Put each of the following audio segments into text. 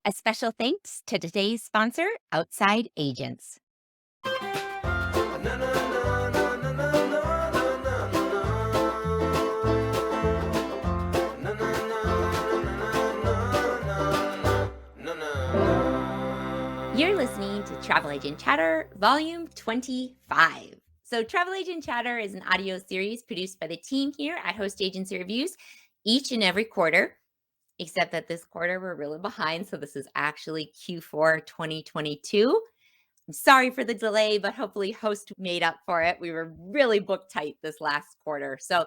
A special thanks to today's sponsor, Outside Agents. You're listening to Travel Agent Chatter, Volume 25. So, Travel Agent Chatter is an audio series produced by the team here at Host Agency Reviews each and every quarter, except that this quarter we're really behind. So, this is actually Q4 2022. I'm sorry for the delay, but hopefully, Host made up for it. We were really booked tight this last quarter. So,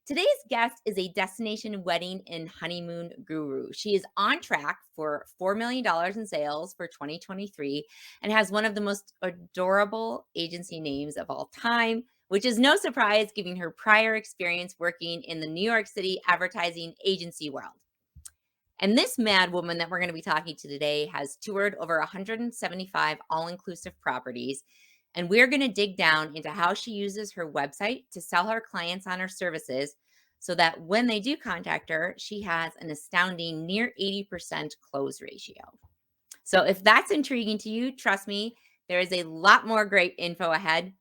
today's guest is a destination wedding and honeymoon guru. She is on track for $4 million in sales for 2023 and has one of the most adorable agency names of all time, which is no surprise given her prior experience working in the New York City advertising agency world. And this mad woman that we're going to be talking to today has toured over 175 all-inclusive properties. And we're going to dig down into how she uses her website to sell her clients on her services so that when they do contact her, she has an astounding near 80% close ratio. So if that's intriguing to you, trust me, there is a lot more great info ahead.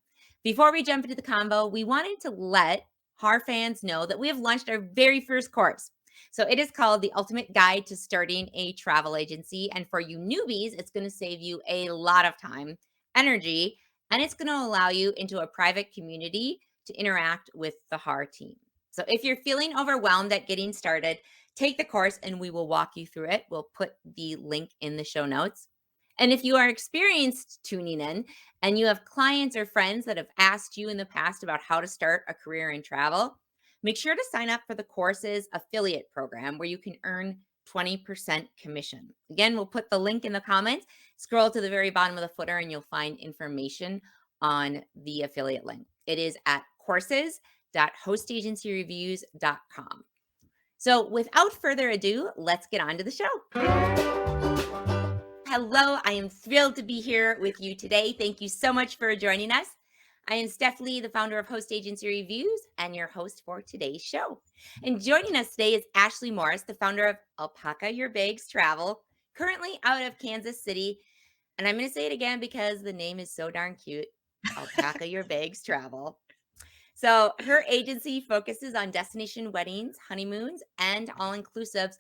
Before we jump into the convo, we wanted to let HAR fans know that we have launched our very first course. So it is called The Ultimate Guide to Starting a Travel Agency. And for you newbies, it's going to save you a lot of time, energy, and it's going to allow you into a private community to interact with the HAR team. So if you're feeling overwhelmed at getting started, take the course and we will walk you through it. We'll put the link in the show notes. And if you are experienced tuning in and you have clients or friends that have asked you in the past about how to start a career in travel, make sure to sign up for the course's affiliate program where you can earn 20% commission. Again, we'll put the link in the comments. Scroll to the very bottom of the footer and you'll find information on the affiliate link. It is at courses.hostagencyreviews.com. So without further ado, let's get on to the show. Hello, I am thrilled to be here with you today. Thank you so much for joining us. I am Steph Lee, the founder of Host Agency Reviews and your host for today's show. And joining us today is Ashley Morris, the founder of Alpaca Your Bags Travel, currently out of Kansas City. And I'm going to say it again because the name is so darn cute, Alpaca Your Bags Travel. So her agency focuses on destination weddings, honeymoons, and all-inclusives,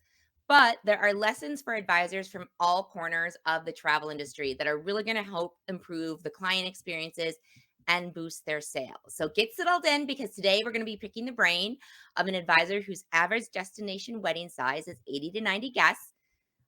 but there are lessons for advisors from all corners of the travel industry that are really going to help improve the client experiences and boost their sales. So get settled in because today we're going to be picking the brain of an advisor whose average destination wedding size is 80 to 90 guests.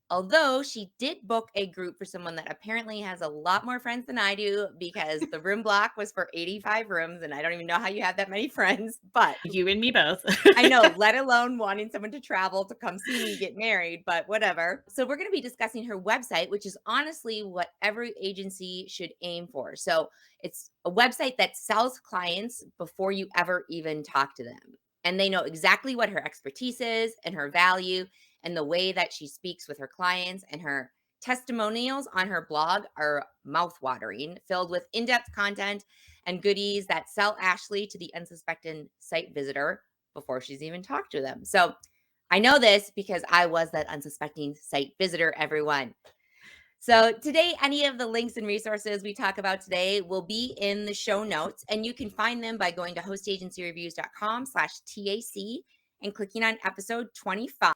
Although she did book a group for someone that apparently has a lot more friends than I do because the room block was for 85 rooms and I don't even know how you have that many friends, but You and me both. I know, let alone wanting someone to travel to come see me get married, but whatever. So we're going to be discussing her website, which is honestly what every agency should aim for. So it's a website that sells clients before you ever even talk to them. And they know exactly what her expertise is and her value and the way that she speaks with her clients, and her testimonials on her blog are mouthwatering, filled with in-depth content and goodies that sell Ashley to the unsuspecting site visitor before she's even talked to them. So I know this because I was that unsuspecting site visitor, everyone. So today, any of the links and resources we talk about today will be in the show notes, and you can find them by going to hostagencyreviews.com/TAC and clicking on episode 25,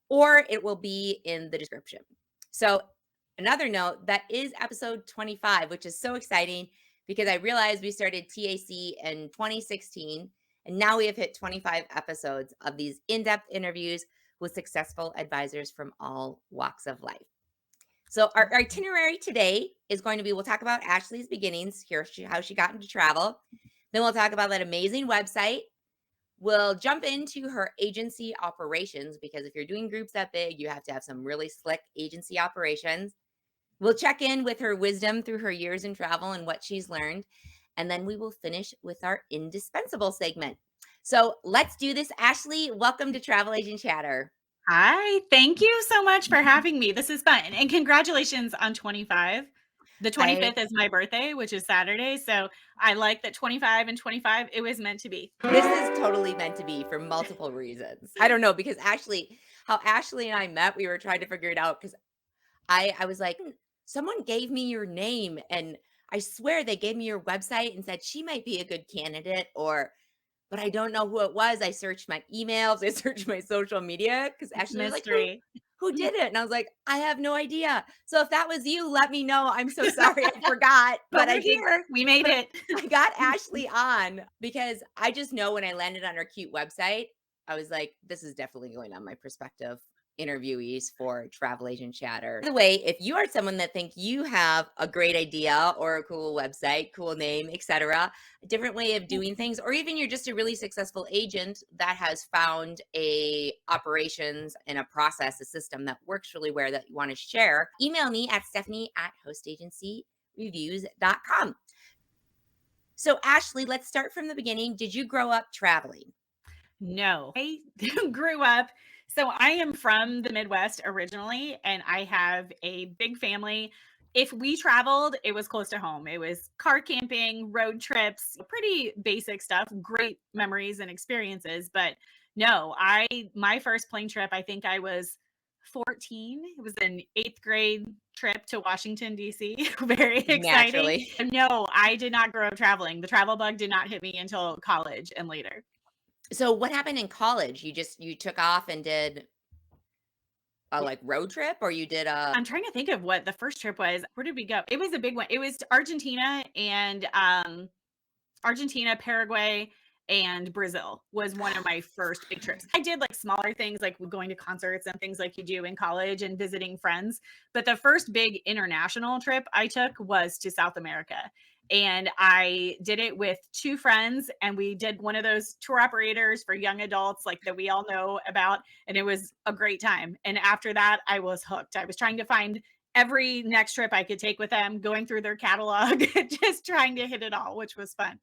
or it will be in the description. So another note, that is episode 25, which is so exciting because I realized we started TAC in 2016, and now we have hit 25 episodes of these in-depth interviews with successful advisors from all walks of life. So our itinerary today is going to be, we'll talk about Ashley's beginnings, how she got into travel. Then we'll talk about that amazing website. We'll jump into her agency operations because if you're doing groups that big, you have to have some really slick agency operations. We'll check in with her wisdom through her years in travel and what she's learned. And then we will finish with our indispensable segment. So let's do this. Ashley, welcome to Travel Agent Chatter. Hi, thank you so much for having me. This is fun. And congratulations on 25. The 25th is my birthday, which is Saturday. So I like that 25 and 25, it was meant to be. This is totally meant to be for multiple reasons. I don't know, because how Ashley and I met, we were trying to figure it out because I was like, someone gave me your name and I swear they gave me your website and said she might be a good candidate or but I don't know who it was. I searched my emails, I searched my social media because It's Ashley was like, mystery. who did it? And I was like, I have no idea. So if that was you, let me know. I'm so sorry I forgot, But but we're here. We made but it. I got Ashley on because I just know when I landed on her cute website, I was like, this is definitely going on my prospective interviewees for Travel Agent Chatter. By the way, if you are someone that think you have a great idea or a cool website, cool name, etc., a different way of doing things, or even you're just a really successful agent that has found a operations and a process, a system that works really well that you want to share, email me at stephanie@hostagencyreviews.com. So, Ashley, let's start from the beginning. Did you grow up traveling? No, I grew up. So I am from the Midwest originally, and I have a big family. If we traveled, it was close to home. It was car camping, road trips, pretty basic stuff, great memories and experiences. But no, my first plane trip, I think I was 14. It was an eighth grade trip to Washington, D.C. Very exciting. Naturally. No, I did not grow up traveling. The travel bug did not hit me until college and later. So, what happened in college? You took off and did a like road trip, or you did a I'm trying to think of what the first trip was. Where did we go? It was a big one. It was to Argentina and Argentina, Paraguay, and Brazil was one of my first big trips. I did like smaller things like going to concerts and things like you do in college and visiting friends. But the first big international trip I took was to South America. And I did it with two friends, and we did one of those tour operators for young adults, like that we all know about. And it was a great time. And after that, I was hooked. I was trying to find every next trip I could take with them, going through their catalog, just trying to hit it all, which was fun.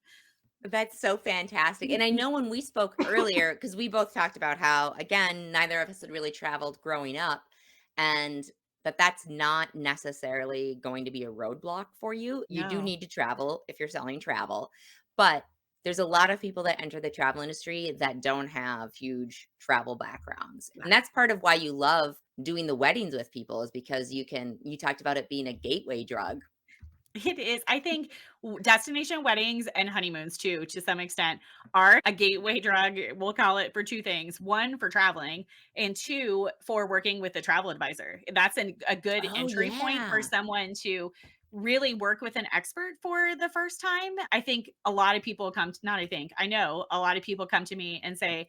That's so fantastic. And I know when we spoke earlier, because we both talked about how, again, neither of us had really traveled growing up, and that's not necessarily going to be a roadblock for you. You do No. need to travel if you're selling travel, but there's a lot of people that enter the travel industry that don't have huge travel backgrounds. And that's part of why you love doing the weddings with people is because you talked about it being a gateway drug. It is. I think destination weddings and honeymoons too, to some extent, are a gateway drug. We'll call it for two things: one, for traveling, and two, for working with a travel advisor. That's a good Oh, entry point for yeah. someone to really work with an expert for the first time. I think a lot of people come to, not I think, I know a lot of people come to me and say,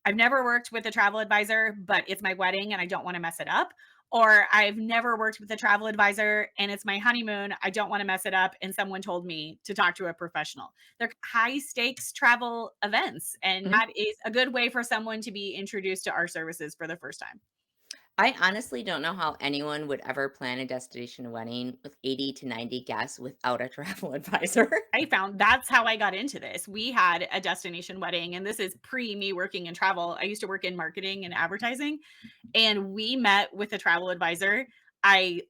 I've never worked with a travel advisor, but it's my wedding and I don't want to mess it up. Or I've never worked with a travel advisor and it's my honeymoon. I don't want to mess it up. And someone told me to talk to a professional. They're high stakes travel events. And that is a good way for someone to be introduced to our services for the first time. I honestly don't know how anyone would ever plan a destination wedding with 80 to 90 guests without a travel advisor. I found that's how I got into this. We had a destination wedding, and this is pre me working in travel. I used to work in marketing and advertising, and we met with a travel advisor. I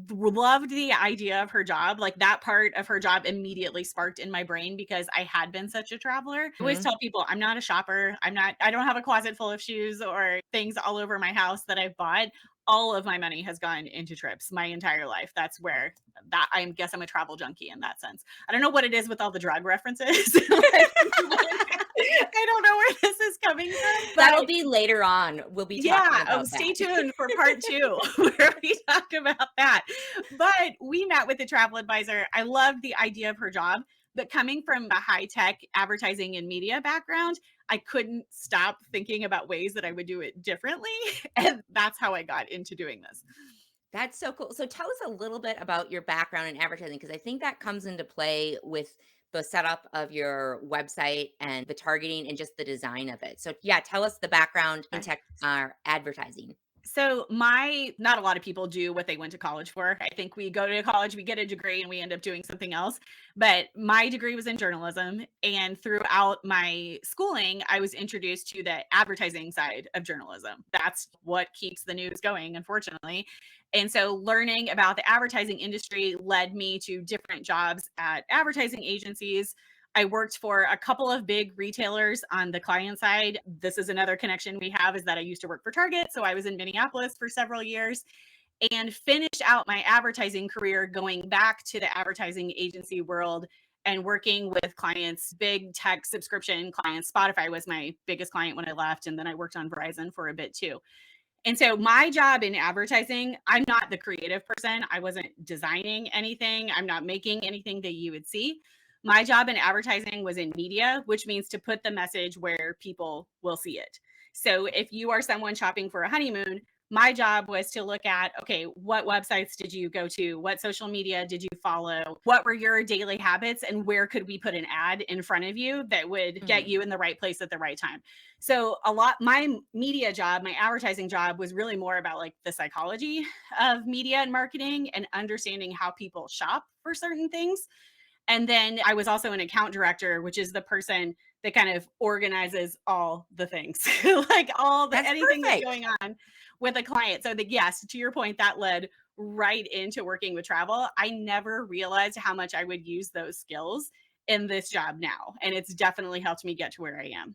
loved the idea of her job. Like that part of her job immediately sparked in my brain because I had been such a traveler. I always Mhm. tell people I'm not a shopper. I don't have a closet full of shoes or things all over my house that I've bought. All of my money has gone into trips my entire life. That's where that I guess I'm a travel junkie in that sense. I don't know what it is with all the drug references. Like, I don't know where this is coming from, That'll but be later on. We'll be talking yeah, oh, about stay that. tuned for part 2 where we talk about that. But we met with a travel advisor. I loved the idea of her job, but coming from a high-tech advertising and media background, I couldn't stop thinking about ways that I would do it differently, and that's how I got into doing this. That's so cool. So tell us a little bit about your background in advertising because I think that comes into play with the setup of your website and the targeting and just the design of it. So yeah, tell us the background in tech advertising. So my not a lot of people do what they went to college for. I think we go to college, we get a degree and we end up doing something else. But my degree was in journalism, and throughout my schooling, I was introduced to the advertising side of journalism. That's what keeps the news going, unfortunately. And so learning about the advertising industry led me to different jobs at advertising agencies. I worked for a couple of big retailers on the client side. This is another connection we have is that I used to work for Target. So I was in Minneapolis for several years. and finished out my advertising career going back to the advertising agency world and working with clients, big tech subscription clients. Spotify was my biggest client when I left. And then I worked on Verizon for a bit too. And so my job in advertising, I'm not the creative person. I wasn't designing anything. I'm not making anything that you would see. My job in advertising was in media, which means to put the message where people will see it. So if you are someone shopping for a honeymoon, my job was to look at, okay, what websites did you go to? What social media did you follow? What were your daily habits? And where could we put an ad in front of you that would get Mhm. you in the right place at the right time? So a lot, my media job, my advertising job was really more about like the psychology of media and marketing and understanding how people shop for certain things. And then I was also an account director, which is the person that kind of organizes all the things, like all the That's anything that's perfect. going on with a client. So the yes, to your point, that led right into working with travel. I never realized how much I would use those skills in this job now. And it's definitely helped me get to where I am.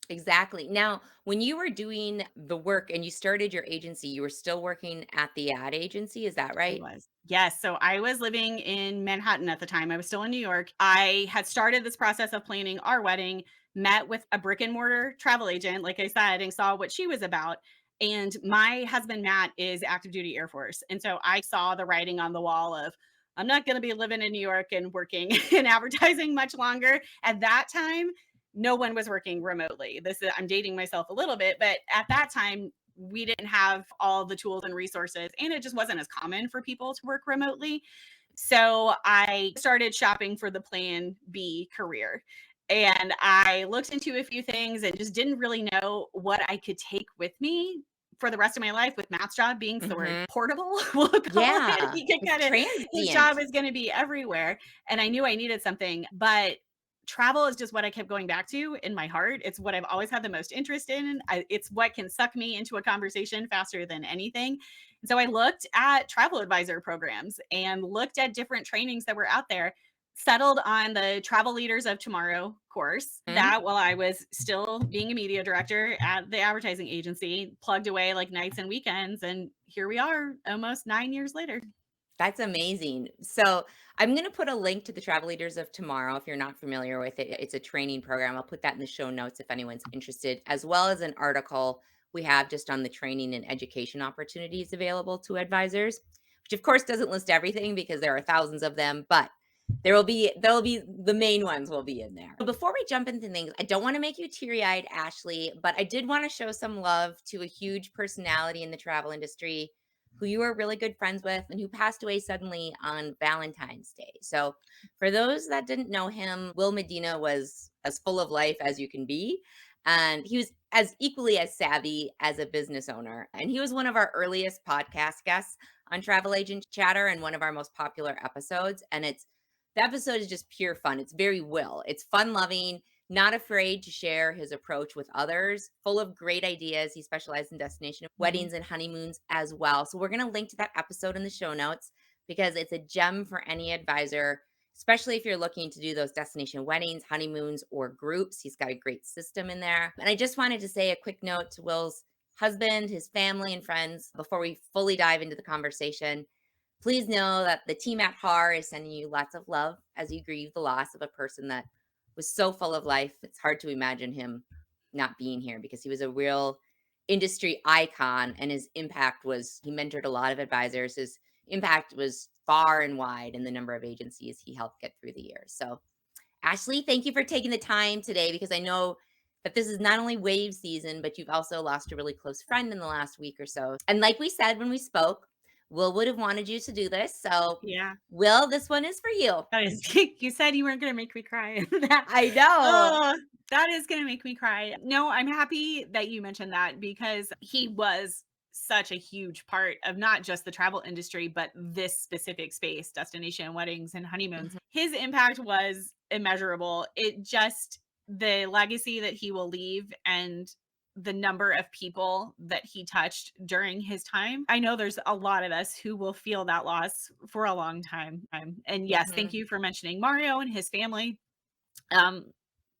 Exactly. Now, when you were doing the work and you started your agency, you were still working at the ad agency, is that I right? was. Yes. So I was living in Manhattan at the time. I was still in New York. I had started this process of planning our wedding, met with a brick and mortar travel agent, like I said, and saw what she was about. And my husband, Matt, is active duty Air Force. And so I saw the writing on the wall of, I'm not going to be living in New York and working in advertising much longer. At that time, no one was working remotely. This is, I'm dating myself a little bit, but at that time, we didn't have all the tools and resources, and it just wasn't as common for people to work remotely. So I started shopping for the plan B career. And I looked into a few things and just didn't really know what I could take with me for the rest of my life, with Matt's job being sort of Mhm. portable, we'll call it. Yeah, He could it's kind of, his job transient. is going to be everywhere. And I knew I needed something, but travel is just what I kept going back to in my heart. It's what I've always had the most interest in. It's what can suck me into a conversation faster than anything. And so I looked at travel advisor programs and looked at different trainings that were out there, settled on the Travel Leaders of Tomorrow course. Mhm. That while I was still being a media director at the advertising agency, plugged away like nights and weekends. And here we are almost 9 years later. That's amazing. So, I'm gonna put a link to the Travel Leaders of Tomorrow if you're not familiar with it. It's a training program. I'll put that in the show notes if anyone's interested, as well as an article we have just on the training and education opportunities available to advisors, which of course doesn't list everything because there are thousands of them, but there'll be the main ones will be in there. Before we jump into things, I don't want to make you teary-eyed, Ashley, but I did want to show some love to a huge personality in the travel industry who you were really good friends with and who passed away suddenly on Valentine's Day. So, for those that didn't know him, Will Medina was as full of life as you can be. And he was as equally as savvy as a business owner. And he was one of our earliest podcast guests on Travel Agent Chatter and one of our most popular episodes. And the episode is just pure fun. It's very Will. It's fun loving, not afraid to share his approach with others, full of great ideas. He specialized in destination Mhm. weddings and honeymoons as well. So we're going to link to that episode in the show notes because it's a gem for any advisor, especially if you're looking to do those destination weddings, honeymoons, or groups. He's got a great system in there. And I just wanted to say a quick note to Will's husband, his family, and friends before we fully dive into the conversation. Please know that the team at HAR is sending you lots of love as you grieve the loss of a person that was so full of life. It's hard to imagine him not being here because he was a real industry icon and his impact was he mentored a lot of advisors. His impact was far and wide in the number of agencies he helped get through the years. So, Ashley, thank you for taking the time today because I know that this is not only wave season, but you've also lost a really close friend in the last week or so. And like we said when we spoke, Will would have wanted you to do this. So, Yeah. Will, this one is for you. That is you said you weren't gonna make me cry. That I know. oh, that is gonna make me cry. No, I'm happy that you mentioned that because he was such a huge part of not just the travel industry, but this specific space, destination weddings and honeymoons. Mhm. His impact was immeasurable. It just the legacy that he will leave and the number of people that he touched during his time. I know there's a lot of us who will feel that loss for a long time. And yes, thank Mhm. you for mentioning Mario and his family. Um,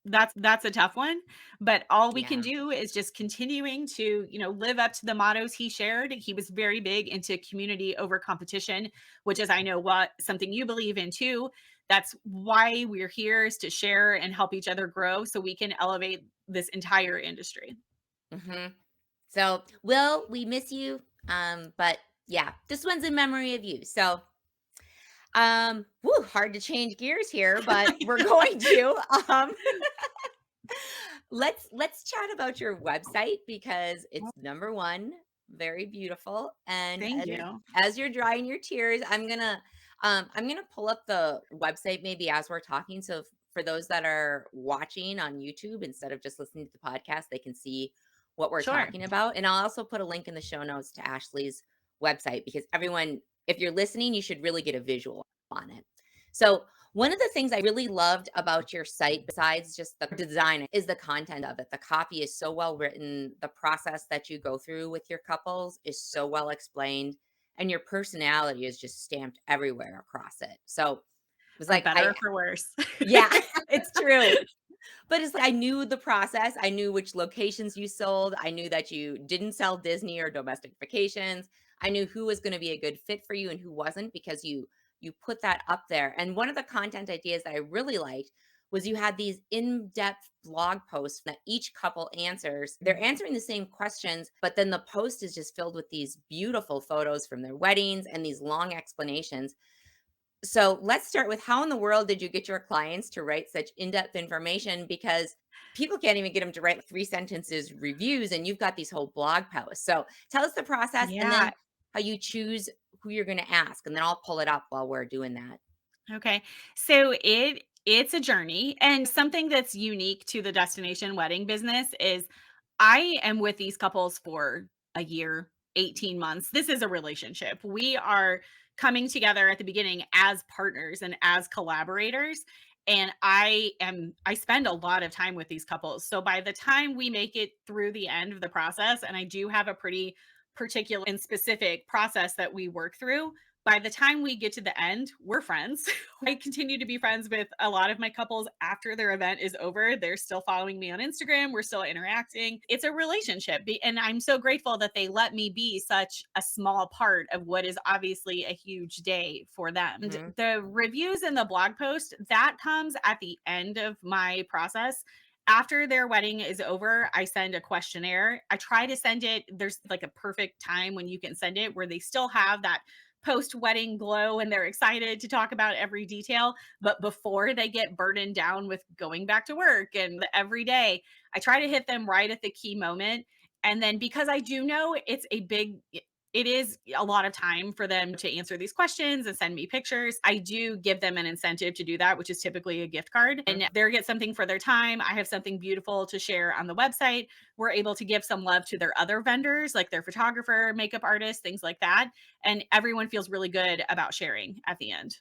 that's a tough one, but all we can Yeah. do is just continuing to, live up to the mottos he shared. He was very big into community over competition, which is I know what something you believe in too. That's why we're here is to share and help each other grow so we can elevate this entire industry. Hmm. So, Will, we miss you. But yeah, this one's in memory of you. So, hard to change gears here, but we're going to. Um, let's chat about your website because it's number one, very beautiful. And Thank you. as you're drying your tears, I'm gonna pull up the website maybe as we're talking. So for those that are watching on YouTube instead of just listening to the podcast, they can see what we're Sure. talking about. And I'll also put a link in the show notes to Ashley's website because everyone, if you're listening, you should really get a visual on it. So one of the things I really loved about your site, besides just the design, is the content of it. The copy is so well written. The process that you go through with your couples is so well explained, and your personality is just stamped everywhere across it. So it was For like, better or for worse. yeah, it's true. But it's like I knew the process. I knew which locations you sold. I knew that you didn't sell Disney or domestic vacations. I knew who was going to be a good fit for you and who wasn't because you put that up there. And one of the content ideas that I really liked was you had these in-depth blog posts that each couple answers. They're answering the same questions, but then the post is just filled with these beautiful photos from their weddings and these long explanations. So let's start with how in the world did you get your clients to write such in-depth information? Because people can't even get them to write 3 sentences reviews, and you've got these whole blog posts. So tell us the process and Yeah. then how you choose who you're going to ask, and then I'll pull it up while we're doing that. Okay. So it's a journey, and something that's unique to the destination wedding business is I am with these couples for a year, 18 months. This is a relationship. We are coming together at the beginning as partners and as collaborators. And I spend a lot of time with these couples. So by the time we make it through the end of the process, and I do have a pretty particular and specific process that we work through, by the time we get to the end, we're friends. I continue to be friends with a lot of my couples after their event is over. They're still following me on Instagram. We're still interacting. It's a relationship. And I'm so grateful that they let me be such a small part of what is obviously a huge day for them. And Mhm. the reviews and the blog post, that comes at the end of my process. After their wedding is over, I send a questionnaire. I try to send it. There's like a perfect time when you can send it where they still have that post wedding glow and they're excited to talk about every detail. But before they get burdened down with going back to work and the every day, I try to hit them right at the key moment. And then because I do know it is a lot of time for them to answer these questions and send me pictures. I do give them an incentive to do that, which is typically a gift card. And they get something for their time. I have something beautiful to share on the website. We're able to give some love to their other vendors, like their photographer, makeup artist, things like that, and everyone feels really good about sharing at the end.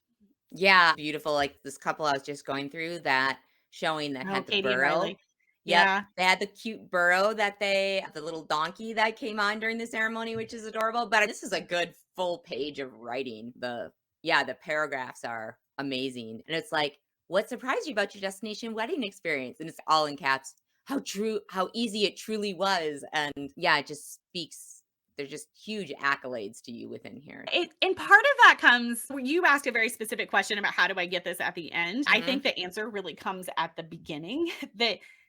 Yeah, beautiful. Like this couple I was just going through that showing that Oh, had the Katie and burrow. Riley. Yep. Yeah. They had the cute burrow the little donkey that came on during the ceremony, which is adorable. But this is a good full page of writing. Yeah, the paragraphs are amazing. And it's like, what surprised you about your destination wedding experience? And it's all in caps. How easy it truly was. And yeah, it just speaks. There's just huge accolades to you within here. And part of that comes you asked a very specific question about how do I get this at the end. I Mhm. think the answer really comes at the beginning.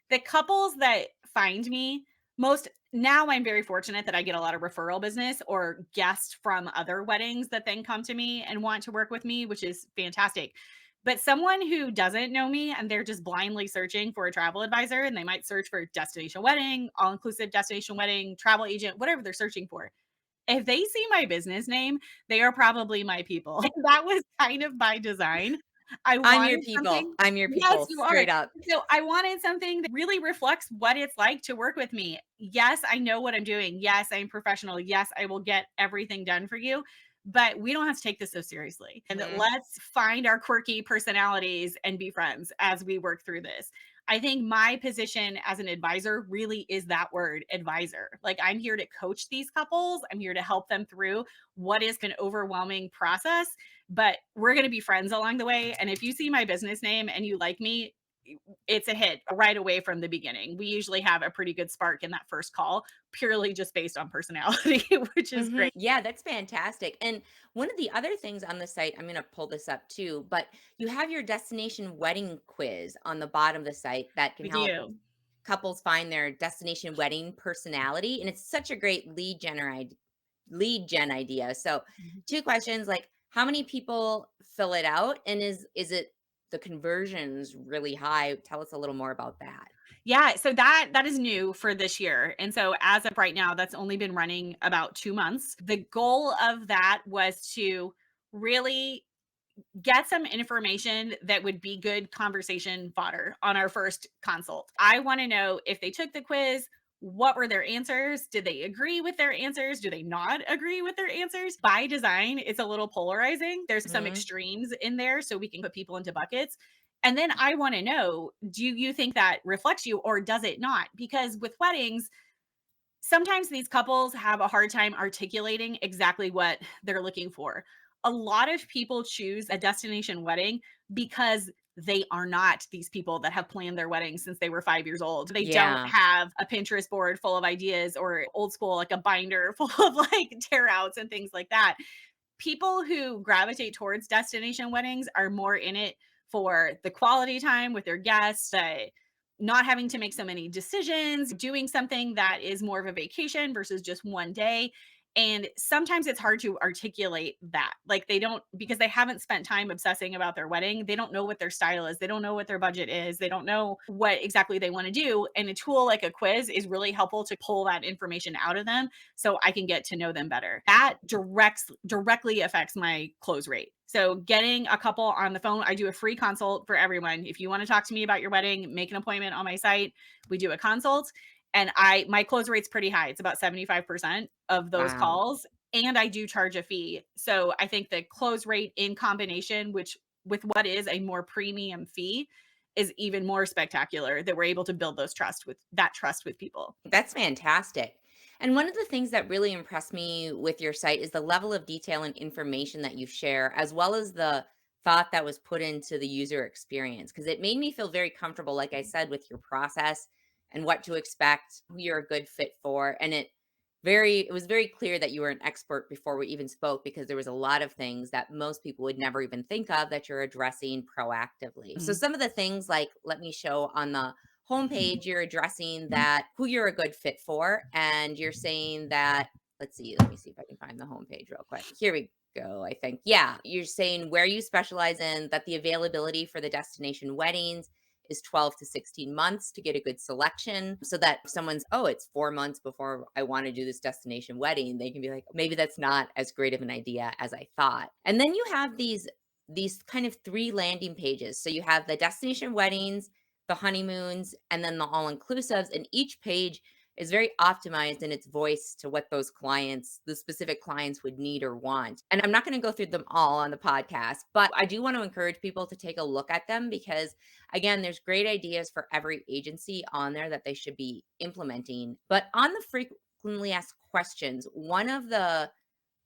The couples that find me most now I'm very fortunate that I get a lot of referral business or guests from other weddings that then come to me and want to work with me, which is fantastic. But someone who doesn't know me and they're just blindly searching for a travel advisor and they might search for destination wedding, all inclusive destination wedding, travel agent, whatever they're searching for, if they see my business name, they are probably my people. That was kind of by design. I I'm your wanted people. something. I'm your Yes, people, you are. straight up. So I wanted something that really reflects what it's like to work with me. Yes, I know what I'm doing. Yes, I'm professional. Yes, I will get everything done for you. But we don't have to take this so seriously. And Mhm. let's find our quirky personalities and be friends as we work through this. I think my position as an advisor really is that word, advisor. Like I'm here to coach these couples. I'm here to help them through what is an overwhelming process, but we're going to be friends along the way. And if you see my business name and you like me, it's a hit right away from the beginning. We usually have a pretty good spark in that first call, purely just based on personality, which is great. Yeah, that's fantastic. And one of the other things on the site, I'm going to pull this up too, but you have your destination wedding quiz on the bottom of the site that can We help do. couples find their destination wedding personality. And it's such a great lead gen idea. So, Mhm. two questions like how many people fill it out and is it the conversions really high? Tell us a little more about that. Yeah, so that is new for this year. And so as of right now, that's only been running about 2 months. The goal of that was to really get some information that would be good conversation fodder on our first consult. I want to know if they took the quiz, what were their answers? Did they agree with their answers? Do they not agree with their answers? By design, it's a little polarizing. There's some Mhm. extremes in there so we can put people into buckets. And then I want to know, do you think that reflects you or does it not? Because with weddings, sometimes these couples have a hard time articulating exactly what they're looking for. A lot of people choose a destination wedding because they are not these people that have planned their wedding since they were 5 years old. They don't Yeah. have a Pinterest board full of ideas or old school, like a binder full of like tear outs and things like that. People who gravitate towards destination weddings are more in it for the quality time with their guests, not having to make so many decisions, doing something that is more of a vacation versus just one day. And sometimes it's hard to articulate that. Like they don't, because they haven't spent time obsessing about their wedding. They don't know what their style is. They don't know what their budget is. They don't know what exactly they want to do. And a tool like a quiz is really helpful to pull that information out of them so I can get to know them better. That directly affects my close rate. So getting a couple on the phone, I do a free consult for everyone. If you want to talk to me about your wedding, make an appointment on my site. We do a consult and my close rate's pretty high. It's about 75% of those Wow. calls and I do charge a fee. So I think the close rate in combination which with what is a more premium fee is even more spectacular that we're able to build that trust with people. That's fantastic. And one of the things that really impressed me with your site is the level of detail and information that you share, as well as the thought that was put into the user experience. Because it made me feel very comfortable, like I said, with your process and what to expect, who you're a good fit for. And it was very clear that you were an expert before we even spoke because there was a lot of things that most people would never even think of that you're addressing proactively. So Mhm. some of the things like let me show on the homepage, you're addressing that who you're a good fit for, and you're saying that, let me see if I can find the homepage real quick. Here we go, I think. Yeah, you're saying where you specialize in, that the availability for the destination weddings is 12 to 16 months to get a good selection so that if someone's, oh, it's 4 months before I want to do this destination wedding, they can be like, maybe that's not as great of an idea as I thought. And then you have these kind of three landing pages. So you have the destination weddings, the honeymoons, and then the all inclusives. And each page is very optimized in its voice to what the specific clients would need or want. And I'm not going to go through them all on the podcast, but I do want to encourage people to take a look at them because, again, there's great ideas for every agency on there that they should be implementing. But on the frequently asked questions, one of the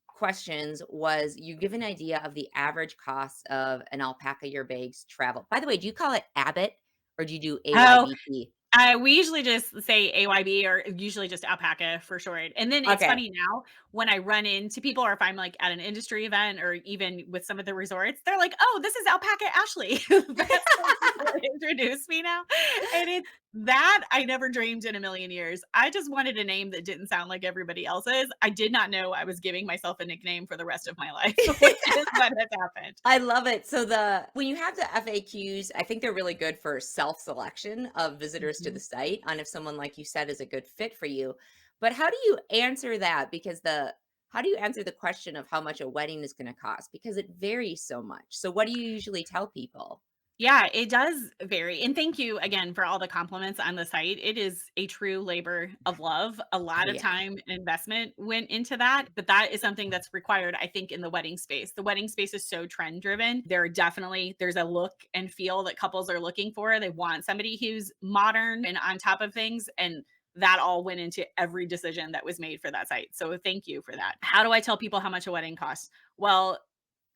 questions was you give an idea of the average cost of an Alpaca Your Bags travel. By the way, do you call it Abbott or do you do Oh, AYBT? we usually just say AYB or usually just alpaca for short. And then it's Okay. funny now when I run into people or if I'm like at an industry event or even with some of the resorts, they're like, "Oh, this is Alpaca Ashley." That's how people introduce me now. And it's that I never dreamed in a million years. I just wanted a name that didn't sound like everybody else's. I did not know I was giving myself a nickname for the rest of my life, which is what has happened. I love it. So when you have the FAQs, I think they're really good for self-selection of visitors to the Mhm. site on if someone like you said is a good fit for you. But how do you answer that? Because the how do you answer the question of how much a wedding is going to cost? Because it varies so much. So what do you usually tell people? Yeah, it does vary. And thank you again for all the compliments on the site. It is a true labor of love. A Oh lot of yeah. time and investment went into that, but that is something that's required, I think, in the wedding space. The wedding space is so trend driven. There's a look and feel that couples are looking for. They want somebody who's modern and on top of things. And that all went into every decision that was made for that site. So thank you for that. How do I tell people how much a wedding costs? Well,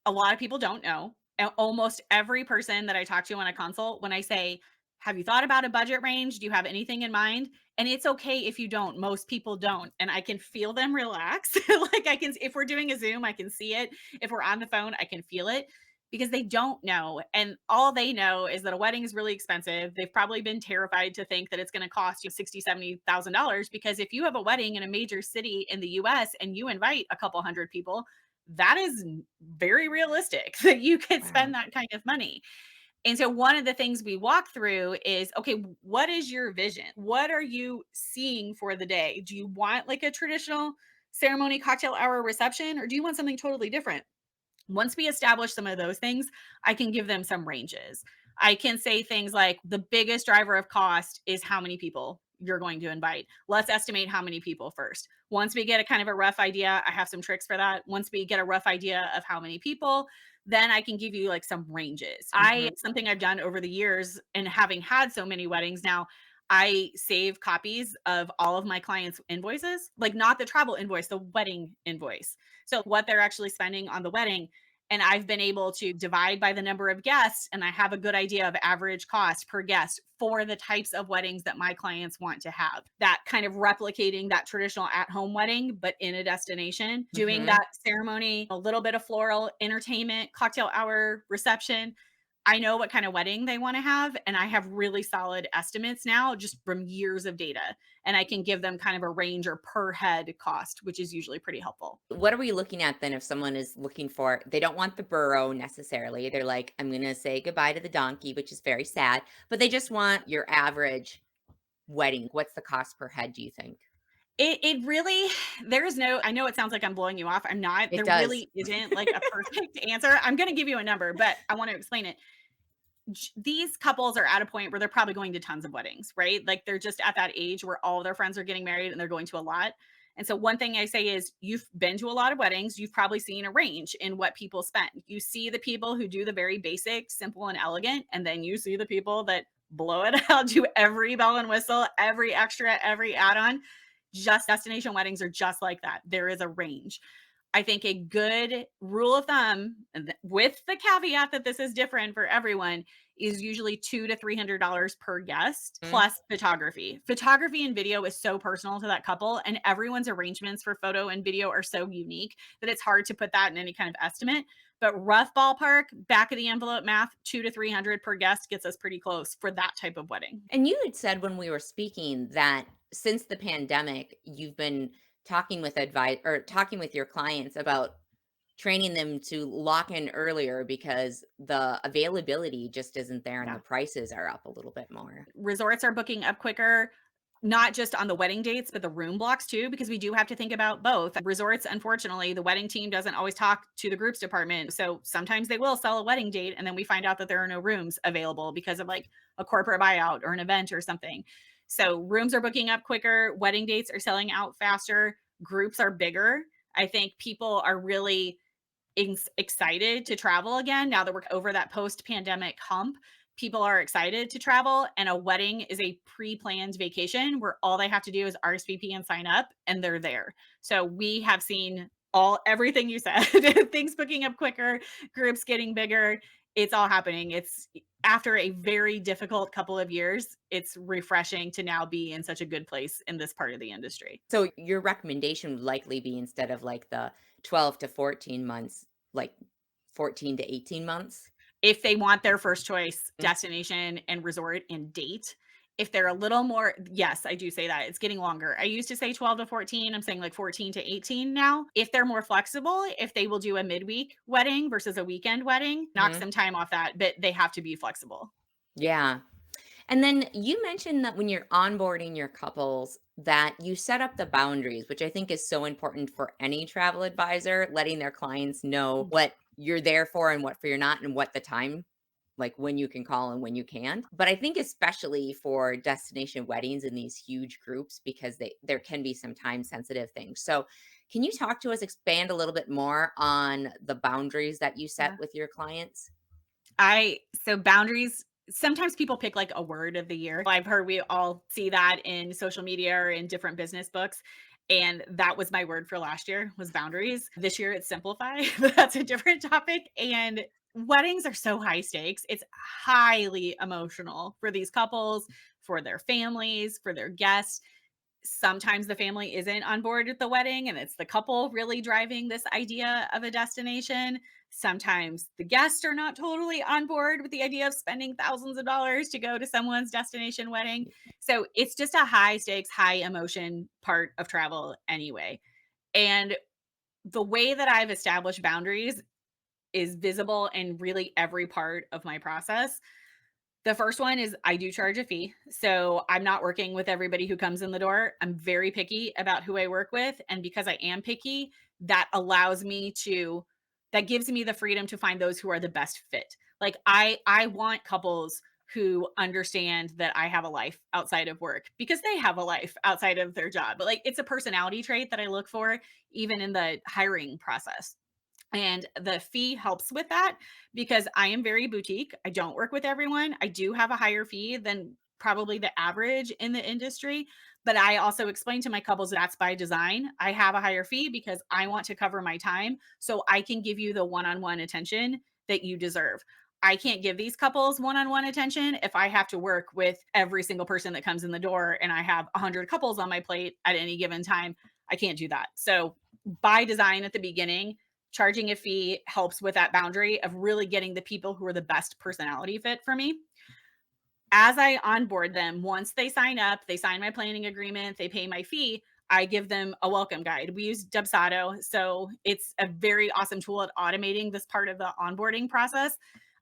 a lot of people don't know. Almost every person that I talk to on a consult, when I say, Have you thought about a budget range? Do you have anything in mind? And it's okay if you don't. Most people don't. And I can feel them relax. Like I can, if we're doing a Zoom, I can see it. If we're on the phone, I can feel it because they don't know. And all they know is that a wedding is really expensive. They've probably been terrified to think that it's going to cost you $60,000, $70,000, because if you have a wedding in a major city in the US and you invite a couple hundred people, that is very realistic that you could spend Wow. that kind of money. And so one of the things we walk through is, okay, what is your vision? What are you seeing for the day? Do you want like a traditional ceremony, cocktail hour, reception, or do you want something totally different? Once we establish some of those things, I can give them some ranges. I can say things like the biggest driver of cost is how many people you're going to invite. Let's estimate how many people first. Once we get a kind of a rough idea, I have some tricks for that. Once we get a rough idea of how many people, then I can give you like some ranges. Mhm. Something I've done over the years and having had so many weddings now, I save copies of all of my clients' invoices, like not the travel invoice, the wedding invoice. So what they're actually spending on the wedding, and I've been able to divide by the number of guests, and I have a good idea of average cost per guest for the types of weddings that my clients want to have. That kind of replicating that traditional at home wedding, but in a destination, doing Mhm. that ceremony, a little bit of floral, entertainment, cocktail hour, reception. I know what kind of wedding they want to have, and I have really solid estimates now just from years of data. And I can give them kind of a range or per head cost, which is usually pretty helpful. What are we looking at then if someone is looking for they don't want the burro necessarily. They're like, "I'm gonna say goodbye to the donkey," which is very sad, but they just want your average wedding. What's the cost per head, do you think? It really, there is no, I know it sounds like I'm blowing you off, I'm not. It There does. really isn't like a perfect answer. I'm gonna give you a number, but I wanna explain it. These couples are at a point where they're probably going to tons of weddings, right? Like they're just at that age where all of their friends are getting married and they're going to a lot. And so one thing I say is you've been to a lot of weddings, you've probably seen a range in what people spend. You see the people who do the very basic, simple and elegant, and then you see the people that blow it out, do every bell and whistle, every extra, every add-on. Just destination weddings are just like that. There is a range. I think a good rule of thumb, and with the caveat that this is different for everyone, is usually $200 to $300 per guest Mhm. plus photography. Photography and video is so personal to that couple, and everyone's arrangements for photo and video are so unique that it's hard to put that in any kind of estimate. But rough ballpark, back of the envelope math, 200 to 300 per guest gets us pretty close for that type of wedding. And you had said when we were speaking that since the pandemic, you've been talking with advice or talking with your clients about training them to lock in earlier because the availability just isn't there and Yeah. the prices are up a little bit more. Resorts are booking up quicker, not just on the wedding dates, but the room blocks too, because we do have to think about both. Resorts, unfortunately, the wedding team doesn't always talk to the groups department. So sometimes they will sell a wedding date and then we find out that there are no rooms available because of like a corporate buyout or an event or something. So rooms are booking up quicker, wedding dates are selling out faster, groups are bigger. I think people are really excited to travel again now that we're over that post pandemic hump. People are excited to travel, and a wedding is a pre planned vacation where all they have to do is RSVP and sign up, and they're there. So we have seen everything you said, things booking up quicker, groups getting bigger. It's all happening. It's after a very difficult couple of years, it's refreshing to now be in such a good place in this part of the industry. So your recommendation would likely be instead of like the 12 to 14 months, like 14 to 18 months? If they want their first choice Mm. destination and resort and date. If they're a little more, yes, I do say that. It's getting longer. I used to say 12 to 14. I'm saying like 14 to 18 now. If they're more flexible, if they will do a midweek wedding versus a weekend wedding, knock Mhm. some time off that, but they have to be flexible. Yeah. And then you mentioned that when you're onboarding your couples, that you set up the boundaries, which I think is so important for any travel advisor, letting their clients know what you're there for and what for you're not, and what the time, like when you can call and when you can't. But I think especially for destination weddings in these huge groups, because there can be some time sensitive things. So can you talk to us, expand a little bit more on the boundaries that you set Yeah. with your clients? So boundaries, sometimes people pick like a word of the year. I've heard we all see that in social media or in different business books. And that was my word for last year was boundaries. This year it's simplify, but that's a different topic. And weddings are so high stakes. It's highly emotional for these couples, for their families, for their guests. Sometimes the family isn't on board with the wedding and it's the couple really driving this idea of a destination. Sometimes the guests are not totally on board with the idea of spending thousands of dollars to go to someone's destination wedding. So it's just a high stakes, high emotion part of travel anyway. And the way that I've established boundaries is visible in really every part of my process. The first one is I do charge a fee. So I'm not working with everybody who comes in the door. I'm very picky about who I work with. And because I am picky, that allows me to, that gives me the freedom to find those who are the best fit. Like I want couples who understand that I have a life outside of work because they have a life outside of their job. But like it's a personality trait that I look for even in the hiring process. And the fee helps with that because I am very boutique. I don't work with everyone. I do have a higher fee than probably the average in the industry. But I also explain to my couples that's by design. I have a higher fee because I want to cover my time so I can give you the one on one attention that you deserve. I can't give these couples one on one attention if I have to work with every single person that comes in the door and I have 100 couples on my plate at any given time. I can't do that. So, by design at the beginning, charging a fee helps with that boundary of really getting the people who are the best personality fit for me. As I onboard them, once they sign up, they sign my planning agreement, they pay my fee, I give them a welcome guide. We use Dubsado, so it's a very awesome tool at automating this part of the onboarding process.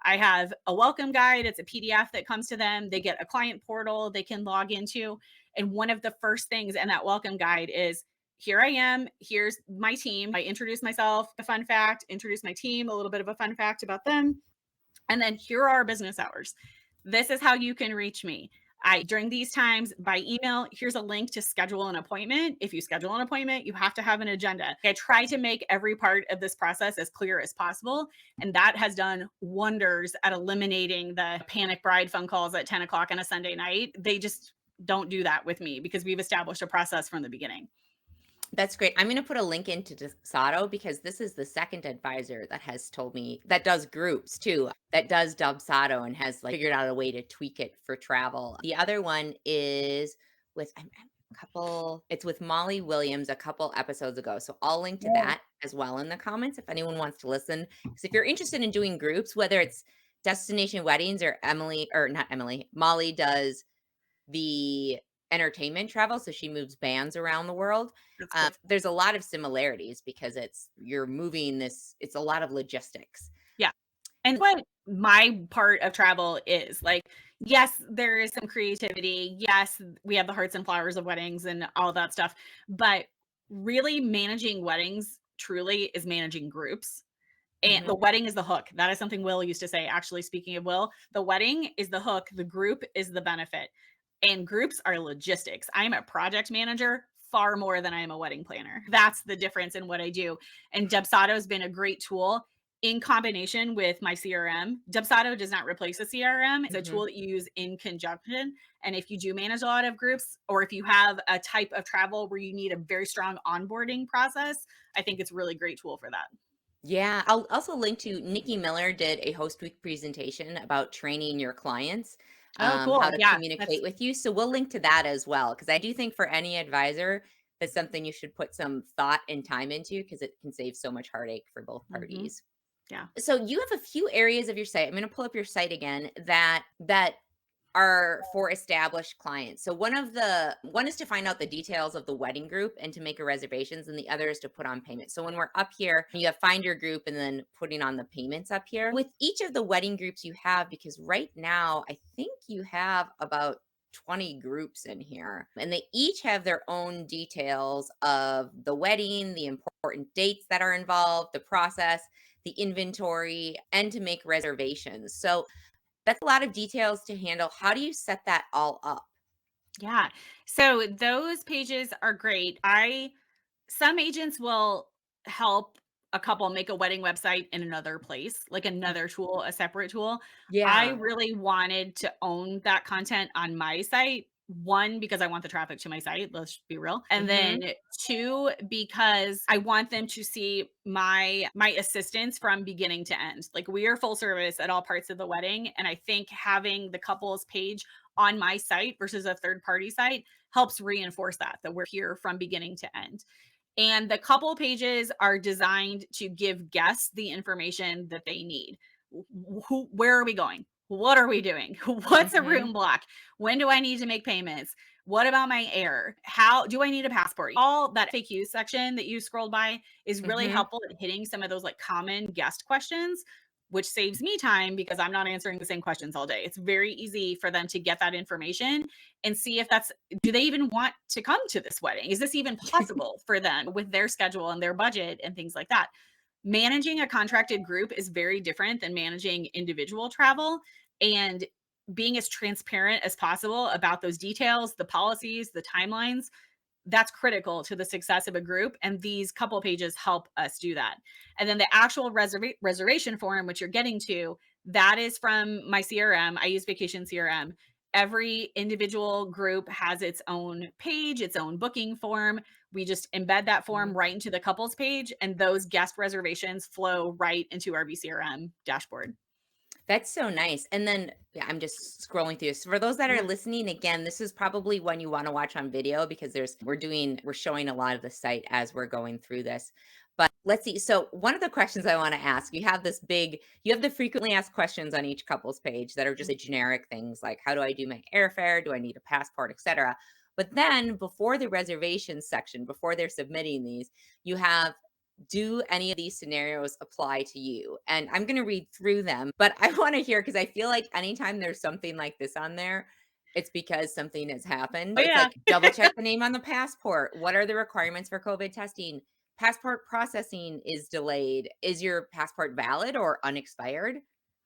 I have a welcome guide, it's a PDF that comes to them. They get a client portal they can log into. And one of the first things in that welcome guide is here I am, here's my team. I introduce myself, a fun fact, introduce my team, a little bit of a fun fact about them. And then here are our business hours. This is how you can reach me. I during these times by email, here's a link to schedule an appointment. If you schedule an appointment, you have to have an agenda. I try to make every part of this process as clear as possible. And that has done wonders at eliminating the panic bride phone calls at 10 o'clock on a Sunday night. They just don't do that with me because we've established a process from the beginning. That's great. I'm going to put a link into Dubsado because this is the second advisor that has told me that does groups too, that does Dubsado and has like figured out a way to tweak it for travel. The other one is with a couple, it's with Molly Williams a couple episodes ago. So I'll link to Yeah. that as well in the comments if anyone wants to listen. Because if you're interested in doing groups, whether it's destination weddings or Emily, or not Emily, Molly does the entertainment travel, so she moves bands around the world. That's cool. There's a lot of similarities because you're moving this it's a lot of logistics. Yeah. And what my part of travel is like, yes, there is some creativity. Yes, we have the hearts and flowers of weddings and all that stuff. But really managing weddings truly is managing groups. And the Mhm. wedding is the hook. That is something Will used to say. Actually, speaking of Will, the wedding is the hook, the group is the benefit. And groups are logistics. I'm a project manager far more than I am a wedding planner. That's the difference in what I do. And Dubsado has been a great tool in combination with my CRM. Dubsado does not replace a CRM. It's a Mhm. tool that you use in conjunction. And if you do manage a lot of groups, or if you have a type of travel where you need a very strong onboarding process, I think it's a really great tool for that. Yeah, I'll also link to Nikki Miller did a host week presentation about training your clients, Oh, how cool. to Yeah, communicate that's with you. So we'll link to that as well because I do think for any advisor, that's something you should put some thought and time into because it can save so much heartache for both mhm. parties. Yeah. So you have a few areas of your site. I'm going to pull up your site again that are for established clients. So one is to find out the details of the wedding group and to make a reservations, and the other is to put on payments. So when we're up here, you have find your group and then putting on the payments up here. With each of the wedding groups you have, because right now I think you have about 20 groups in here, and they each have their own details of the wedding, the important dates that are involved, the process, the inventory, and to make reservations. So that's a lot of details to handle. How do you set that all up? Yeah. So those pages are great. I Some agents will help a couple make a wedding website in another place, like another tool, a separate tool. I Yeah. really wanted to own that content on my site 1, because I want the traffic to my site, let's be real. And Mhm. then 2, because I want them to see my assistance from beginning to end. Like, we are full service at all parts of the wedding, and I think having the couples page on my site versus a third party site helps reinforce that we're here from beginning to end. And the couple pages are designed to give guests the information that they need. Where are we going? What are we doing? What's a Mhm. room block? When do I need to make payments? What about my air? How do I need a passport? All that FAQ section that you scrolled by is really Mhm. helpful at hitting some of those like common guest questions, which saves me time because I'm not answering the same questions all day. It's very easy for them to get that information and see if that's, do they even want to come to this wedding? Is this even possible for them with their schedule and their budget and things like that? Managing a contracted group is very different than managing individual travel, and being as transparent as possible about those details, the policies, the timelines, that's critical to the success of a group, and these couple pages help us do that. And then the actual reservation form, which you're getting to, that is from my CRM. I use Vacation CRM. Every individual group has its own page, its own booking form. We just embed that form Mhm. right into the couples page, and those guest reservations flow right into our VCRM dashboard. That's so nice. And then yeah, I'm just scrolling through. So for those that are Yeah. listening, again, this is probably one you want to watch on video because we're showing a lot of the site as we're going through this. But let's see. So one of the questions I want to ask, you have the frequently asked questions on each couple's page that are just generic things like how do I do my airfare? Do I need a passport, etc. But then before the reservation section, before they're submitting these, you have do any of these scenarios apply to you? And I'm going to read through them, but I want to hear because I feel like anytime there's something like this on there, it's because something has happened. Oh It's yeah. like double check the name on the passport. What are the requirements for COVID testing? Passport processing is delayed. Is your passport valid or unexpired?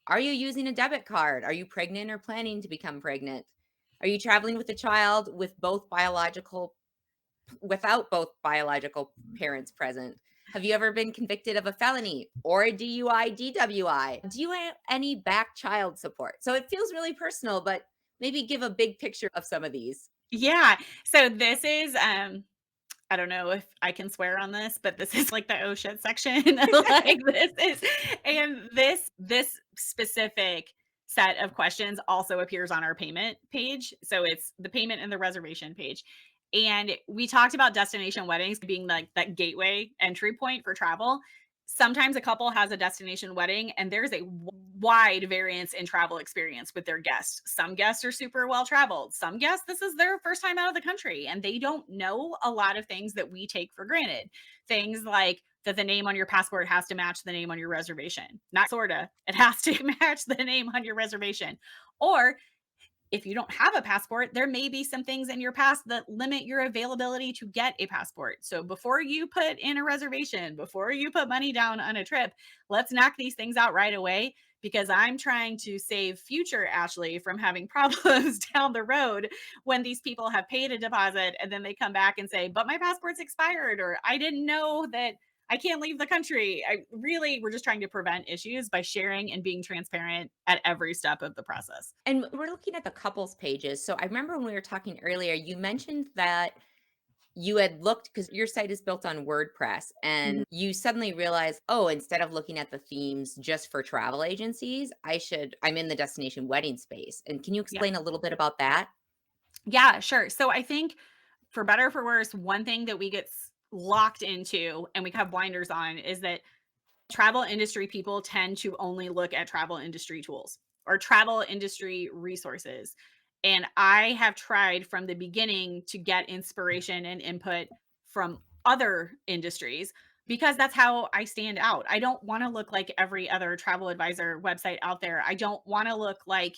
Are you using a debit card? Are you pregnant or planning to become pregnant? Are you traveling with a child without both biological parents present? Have you ever been convicted of a felony or a DUI, DWI? Do you have any back child support? So it feels really personal, but maybe give a big picture of some of these. Yeah. So this is I don't know if I can swear on this, but this is like the oh shit section. Like this is, and this specific set of questions also appears on our payment page. So it's the payment and the reservation page. And we talked about destination weddings being like that gateway entry point for travel. Sometimes a couple has a destination wedding and there's a wide variance in travel experience with their guests. Some guests are super well traveled. Some guests, this is their first time out of the country and they don't know a lot of things that we take for granted. Things like that the name on your passport has to match the name on your reservation. Not sorta, it has to match the name on your reservation. Or if you don't have a passport, there may be some things in your past that limit your availability to get a passport. So before you put in a reservation, before you put money down on a trip, let's knock these things out right away because I'm trying to save future Ashley from having problems down the road when these people have paid a deposit and then they come back and say, but my passport's expired, or I didn't know that I can't leave the country. We're just trying to prevent issues by sharing and being transparent at every step of the process. And we're looking at the couples pages. So I remember when we were talking earlier, you mentioned that you had looked because your site is built on WordPress Mhm. and you suddenly realized, oh, instead of looking at the themes just for travel agencies, I'm in the destination wedding space. And can you Yeah. explain a little bit about that? Yeah, sure. So I think for better or for worse, one thing that we get locked into and we have blinders on is that travel industry people tend to only look at travel industry tools or travel industry resources. And I have tried from the beginning to get inspiration and input from other industries because that's how I stand out. I don't want to look like every other travel advisor website out there. I don't want to look like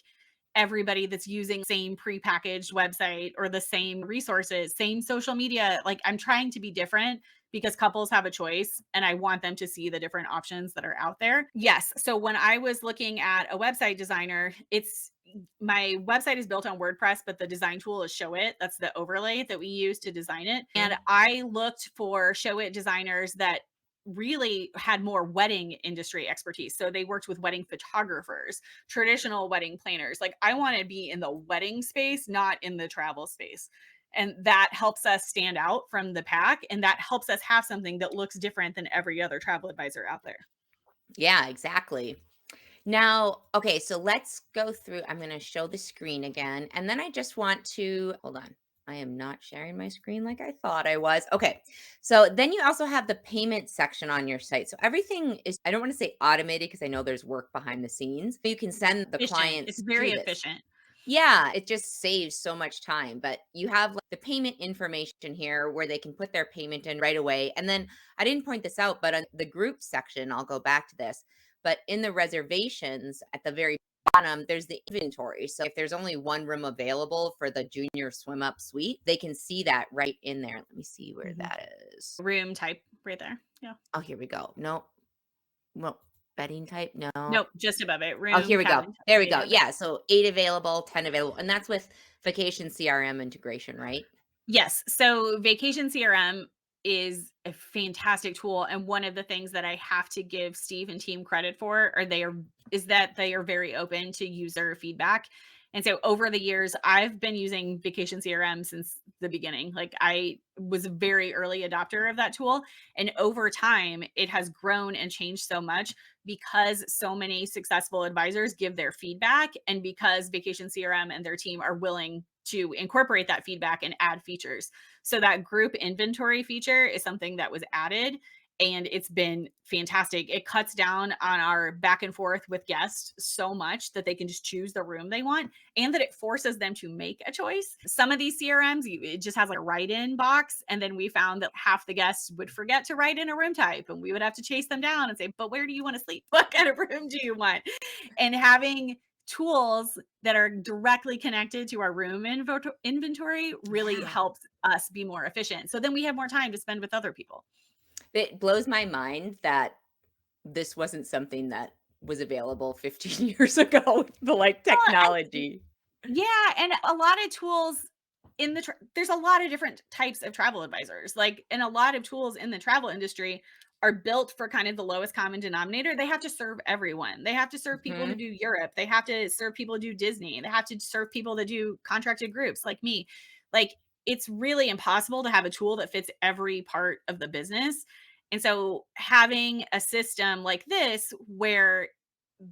everybody that's using same prepackaged website or the same resources, same social media. Like I'm trying to be different because couples have a choice and I want them to see the different options that are out there. Yes. So when I was looking at a website designer, it's my website is built on WordPress, but the design tool is Show It. That's the overlay that we use to design it. And Mhm. I looked for Show It designers that really had more wedding industry expertise. So they worked with wedding photographers, traditional wedding planners. Like I want to be in the wedding space, not in the travel space. And that helps us stand out from the pack. And that helps us have something that looks different than every other travel advisor out there. Yeah, exactly. Now, okay, so let's go through. I'm going to show the screen again. And then I just want to hold on. I am not sharing my screen like I thought I was. Okay. So then you also have the payment section on your site. So everything is, I don't want to say automated because I know there's work behind the scenes. You can send the Efficient. It's clients very to this. efficient. Yeah, it just saves so much time, but you have, like, the payment information here where they can put their payment in right away, and then I didn't point this out, but on the group section, I'll go back to this, but in the reservations at the very bottom, there's the inventory, so if there's only 1 room available for the junior swim up suite, they can see that right in there. Let me see where Mhm. that is. Room type right there. Yeah. Oh, here we go. No, well, bedding type, no. Nope, just above it. Oh, Room, here we go. cabin type. There we Yeah, go. yeah. Yeah, so 8 available, 10 available, and that's with Vacation CRM integration, right? Yes. So Vacation CRM is a fantastic tool. And one of the things that I have to give Steve and team credit for is that they are very open to user feedback. And so over the years, I've been using Vacation CRM since the beginning. Like I was a very early adopter of that tool. And over time, it has grown and changed so much because so many successful advisors give their feedback and because Vacation CRM and their team are willing to incorporate that feedback and add features. So that group inventory feature is something that was added and it's been fantastic. It cuts down on our back and forth with guests so much that they can just choose the room they want and that it forces them to make a choice. Some of these CRMs, it just has like a write in box. And then we found that half the guests would forget to write in a room type and we would have to chase them down and say, but where do you want to sleep? What kind of room do you want? And having tools that are directly connected to our room inventory really Yeah. helps us be more efficient. So then we have more time to spend with other people. It blows my mind that this wasn't something that was available 15 years ago, the, like, Well, technology. yeah, and a lot of tools in there's a lot of different types of travel advisors. Like, and a lot of tools in the travel industry are built for kind of the lowest common denominator. They have to serve everyone. They have to serve people who Mhm. do Europe. They have to serve people who do Disney. They have to serve people that do contracted groups like me. Like, it's really impossible to have a tool that fits every part of the business. And so having a system like this where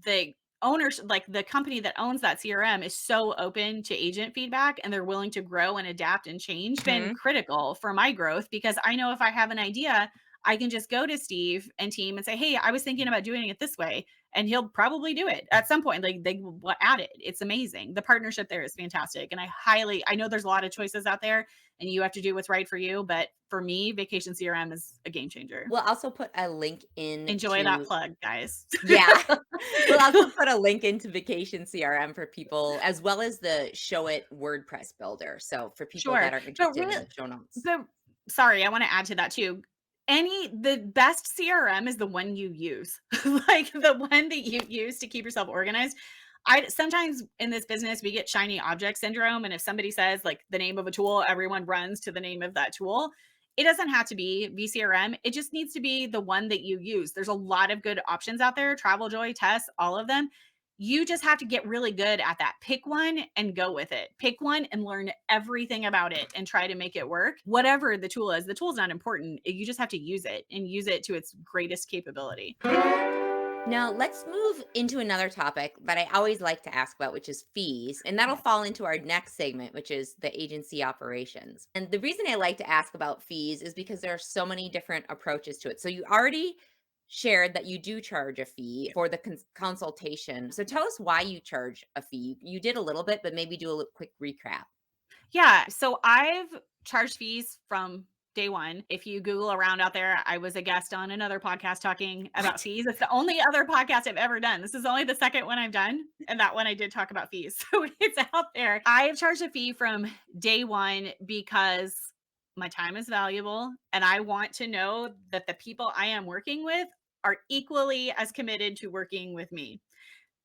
the owners, like the company that owns that CRM, is so open to agent feedback and they're willing to grow and adapt and change, been Mhm. critical for my growth because I know if I have an idea, I can just go to Steve and team and say, "Hey, I was thinking about doing it this way." And he'll probably do it at some point. Like they will add it. It's amazing. The partnership there is fantastic. And I know there's a lot of choices out there and you have to do what's right for you. But for me, Vacation CRM is a game changer. We'll also put a link in Enjoy that to plug, guys. yeah. We'll also put a link into Vacation CRM for people, as well as the Show It WordPress builder, so for people Sure. that are But interested in really, the show notes. the sorry, I want to add to that too. The best CRM is the one you use, like the one that you use to keep yourself organized. I sometimes in this business we get shiny object syndrome, and if somebody says like the name of a tool, everyone runs to the name of that tool. It doesn't have to be VCRM. It just needs to be the one that you use. There's a lot of good options out there, Travel Joy, Test, all of them. You just have to get really good at that. Pick one and go with it. Pick one and learn everything about it and try to make it work. Whatever the tool's not important. You just have to use it and use it to its greatest capability. Now, let's move into another topic that I always like to ask about, which is fees. And that'll Yes. fall into our next segment, which is the agency operations. And the reason I like to ask about fees is because there are so many different approaches to it. So, you already shared that you do charge a fee for the consultation. So, tell us why you charge a fee. You did a little bit, but maybe do a quick recap. Yeah. So I've charged fees from day one. If you Google around out there, I was a guest on another podcast talking about What? fees. It's the only other podcast I've ever done. This is only the second one I've done. And that one I did talk about fees. So it's out there. I've charged a fee from day one because my time is valuable. And I want to know that the people I am working with are equally as committed to working with me.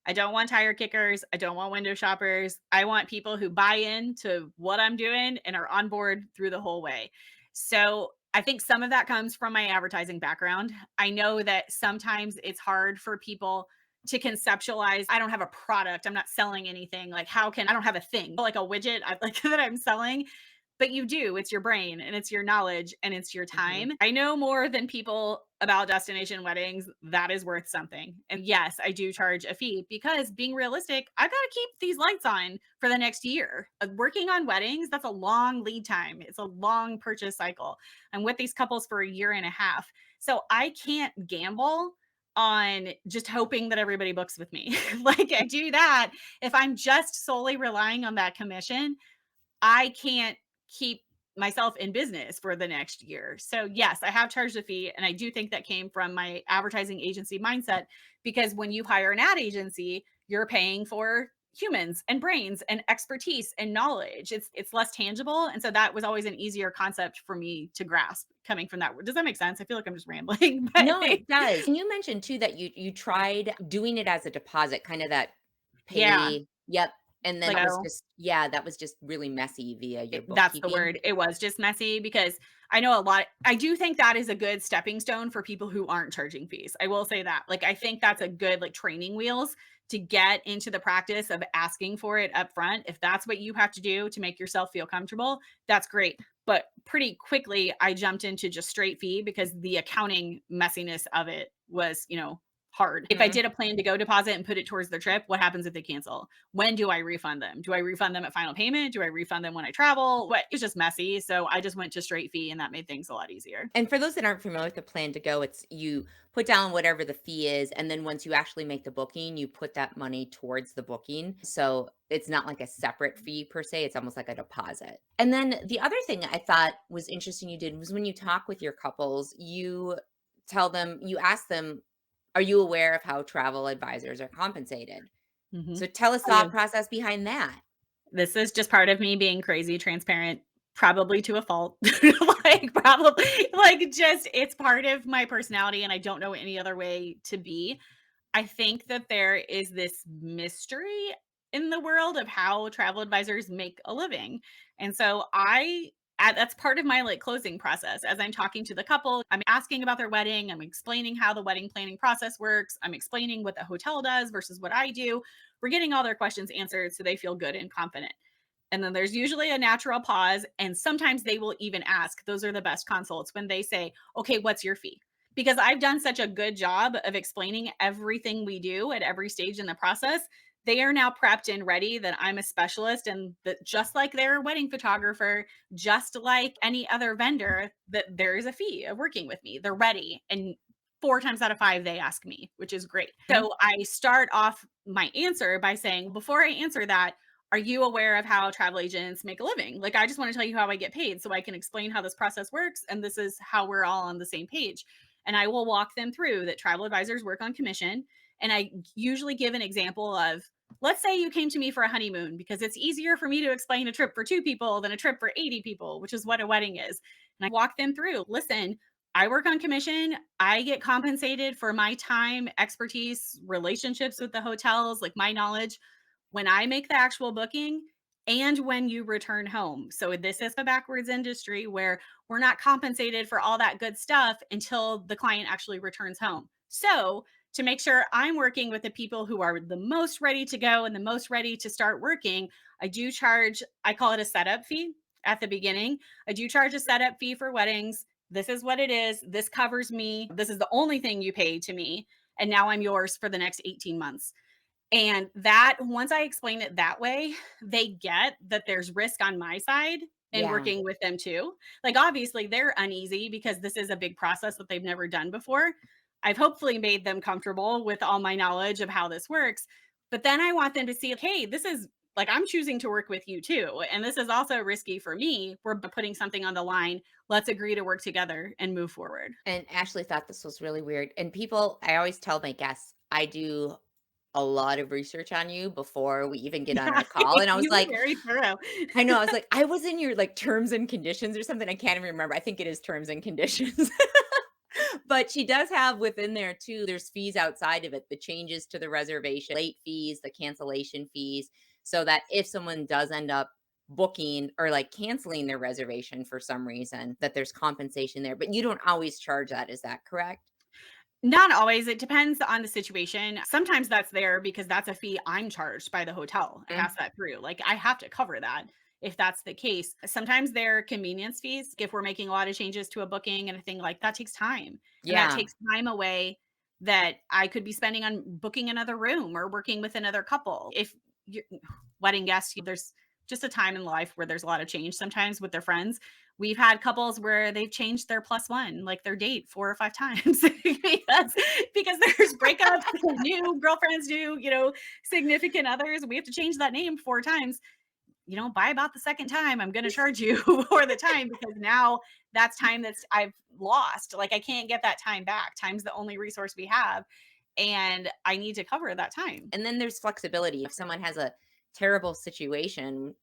I don't want tire kickers. I don't want window shoppers. I want people who buy into what I'm doing and are on board through the whole way. So I think some of that comes from my advertising background. I know that sometimes it's hard for people to conceptualize. I don't have a product. I'm not selling anything. Like, how can I don't have a thing like a widget like that I'm selling? But you do. It's your brain and it's your knowledge and it's your Mhm. time. I know more than people about destination weddings. That is worth something. And yes, I do charge a fee because being realistic, I've got to keep these lights on for the next year. Working on weddings, that's a long lead time. It's a long purchase cycle. I'm with these couples for a year and a half. So I can't gamble on just hoping that everybody books with me. Like I do that if I'm just solely relying on that commission, I can't keep myself in business for the next year. So, yes, I have charged a fee. And I do think that came from my advertising agency mindset because when you hire an ad agency, you're paying for humans and brains and expertise and knowledge. It's less tangible. And so that was always an easier concept for me to grasp coming from that. Does that make sense? I feel like I'm just rambling, but No, it does. And you mentioned too that you tried doing it as a deposit, kind of that yeah, pay. Yep. And then like that was oh, just, yeah, that was just really messy via your That's the bookkeeping. word. It was just messy because I know a lot I do think that is a good stepping stone for people who aren't charging fees. I will say that. Like I think that's a good like training wheels to get into the practice of asking for it up front. If that's what you have to do to make yourself feel comfortable, that's great. But pretty quickly I jumped into just straight fee because the accounting messiness of it was, hard. If I Mhm. did a plan to go deposit and put it towards their trip, what happens if they cancel? When do I refund them? Do I refund them at final payment? Do I refund them when I travel? What it's just messy. So I just went to straight fee and that made things a lot easier. And for those that aren't familiar with the plan to go, it's you put down whatever the fee is, and then once you actually make the booking, you put that money towards the booking. So it's not like a separate fee per se, it's almost like a deposit. And then the other thing I thought was interesting you did was when you talk with your couples, you ask them, are you aware of how travel advisors are compensated? Mhm. So tell us I thought do. process behind that. This is just part of me being crazy transparent, probably to a fault. Like, probably, like, just it's part of my personality, and I don't know any other way to be. I think that there is this mystery in the world of how travel advisors make a living. And so that's part of my like closing process. As I'm talking to the couple, I'm asking about their wedding, I'm explaining how the wedding planning process works, I'm explaining what the hotel does versus what I do. We're getting all their questions answered so they feel good and confident. And then there's usually a natural pause. And sometimes they will even ask, those are the best consults when they say, okay, what's your fee? Because I've done such a good job of explaining everything we do at every stage in the process. They are now prepped and ready that I'm a specialist and that just like their wedding photographer, just like any other vendor, that there is a fee of working with me. They're ready. And 4 times out of 5, they ask me, which is great. Mhm. So I start off my answer by saying, before I answer that, are you aware of how travel agents make a living? Like, I just want to tell you how I get paid so I can explain how this process works. And this is how we're all on the same page. And I will walk them through that travel advisors work on commission. And I usually give an example of, let's say you came to me for a honeymoon because it's easier for me to explain a trip for 2 people than a trip for 80 people, which is what a wedding is. And I walk them through, listen, I work on commission. I get compensated for my time, expertise, relationships with the hotels, like my knowledge when I make the actual booking and when you return home. So this is a backwards industry where we're not compensated for all that good stuff until the client actually returns home. So to make sure I'm working with the people who are the most ready to go and the most ready to start working, I do charge, I call it a setup fee at the beginning. I do charge a setup fee for weddings. This is what it is. This covers me. This is the only thing you pay to me. And now I'm yours for the next 18 months. And that once I explain it that way, they get that there's risk on my side in Yeah. working with them too. Like, obviously, they're uneasy because this is a big process that they've never done before. I've hopefully made them comfortable with all my knowledge of how this works. But then I want them to see, hey, this is like I'm choosing to work with you too. And this is also risky for me. We're putting something on the line. Let's agree to work together and move forward. And Ashley thought this was really weird. And people, I always tell my guests, I do a lot of research on you before we even get on Yeah, our call. And I was you were like, very thorough. I know, I was like, I was in your like terms and conditions or something. I can't even remember. I think it is terms and conditions. But she does have within there too, there's fees outside of it, the changes to the reservation, late fees, the cancellation fees, so that if someone does end up booking or like canceling their reservation for some reason, that there's compensation there, but you don't always charge that. Is that correct? Not always, it depends on the situation. Sometimes that's there because that's a fee I'm charged by the hotel. I pass that through. Like, I have to cover that if that's the case. Sometimes they're convenience fees. If we're making a lot of changes to a booking and a thing like that takes time, and that Yeah. takes time away that I could be spending on booking another room or working with another couple. If you wedding guests, there's just a time in life where there's a lot of change sometimes with their friends. We've had couples where they've changed their plus one, like their date 4 or 5 times because there's breakups, new girlfriends, new, significant others. We have to change that name 4 times. By about the second time, I'm going to charge you for the time because now that's time that's I've lost. Like, I can't get that time back. Time's the only resource we have, and I need to cover that time. And then there's flexibility. If someone has a terrible situation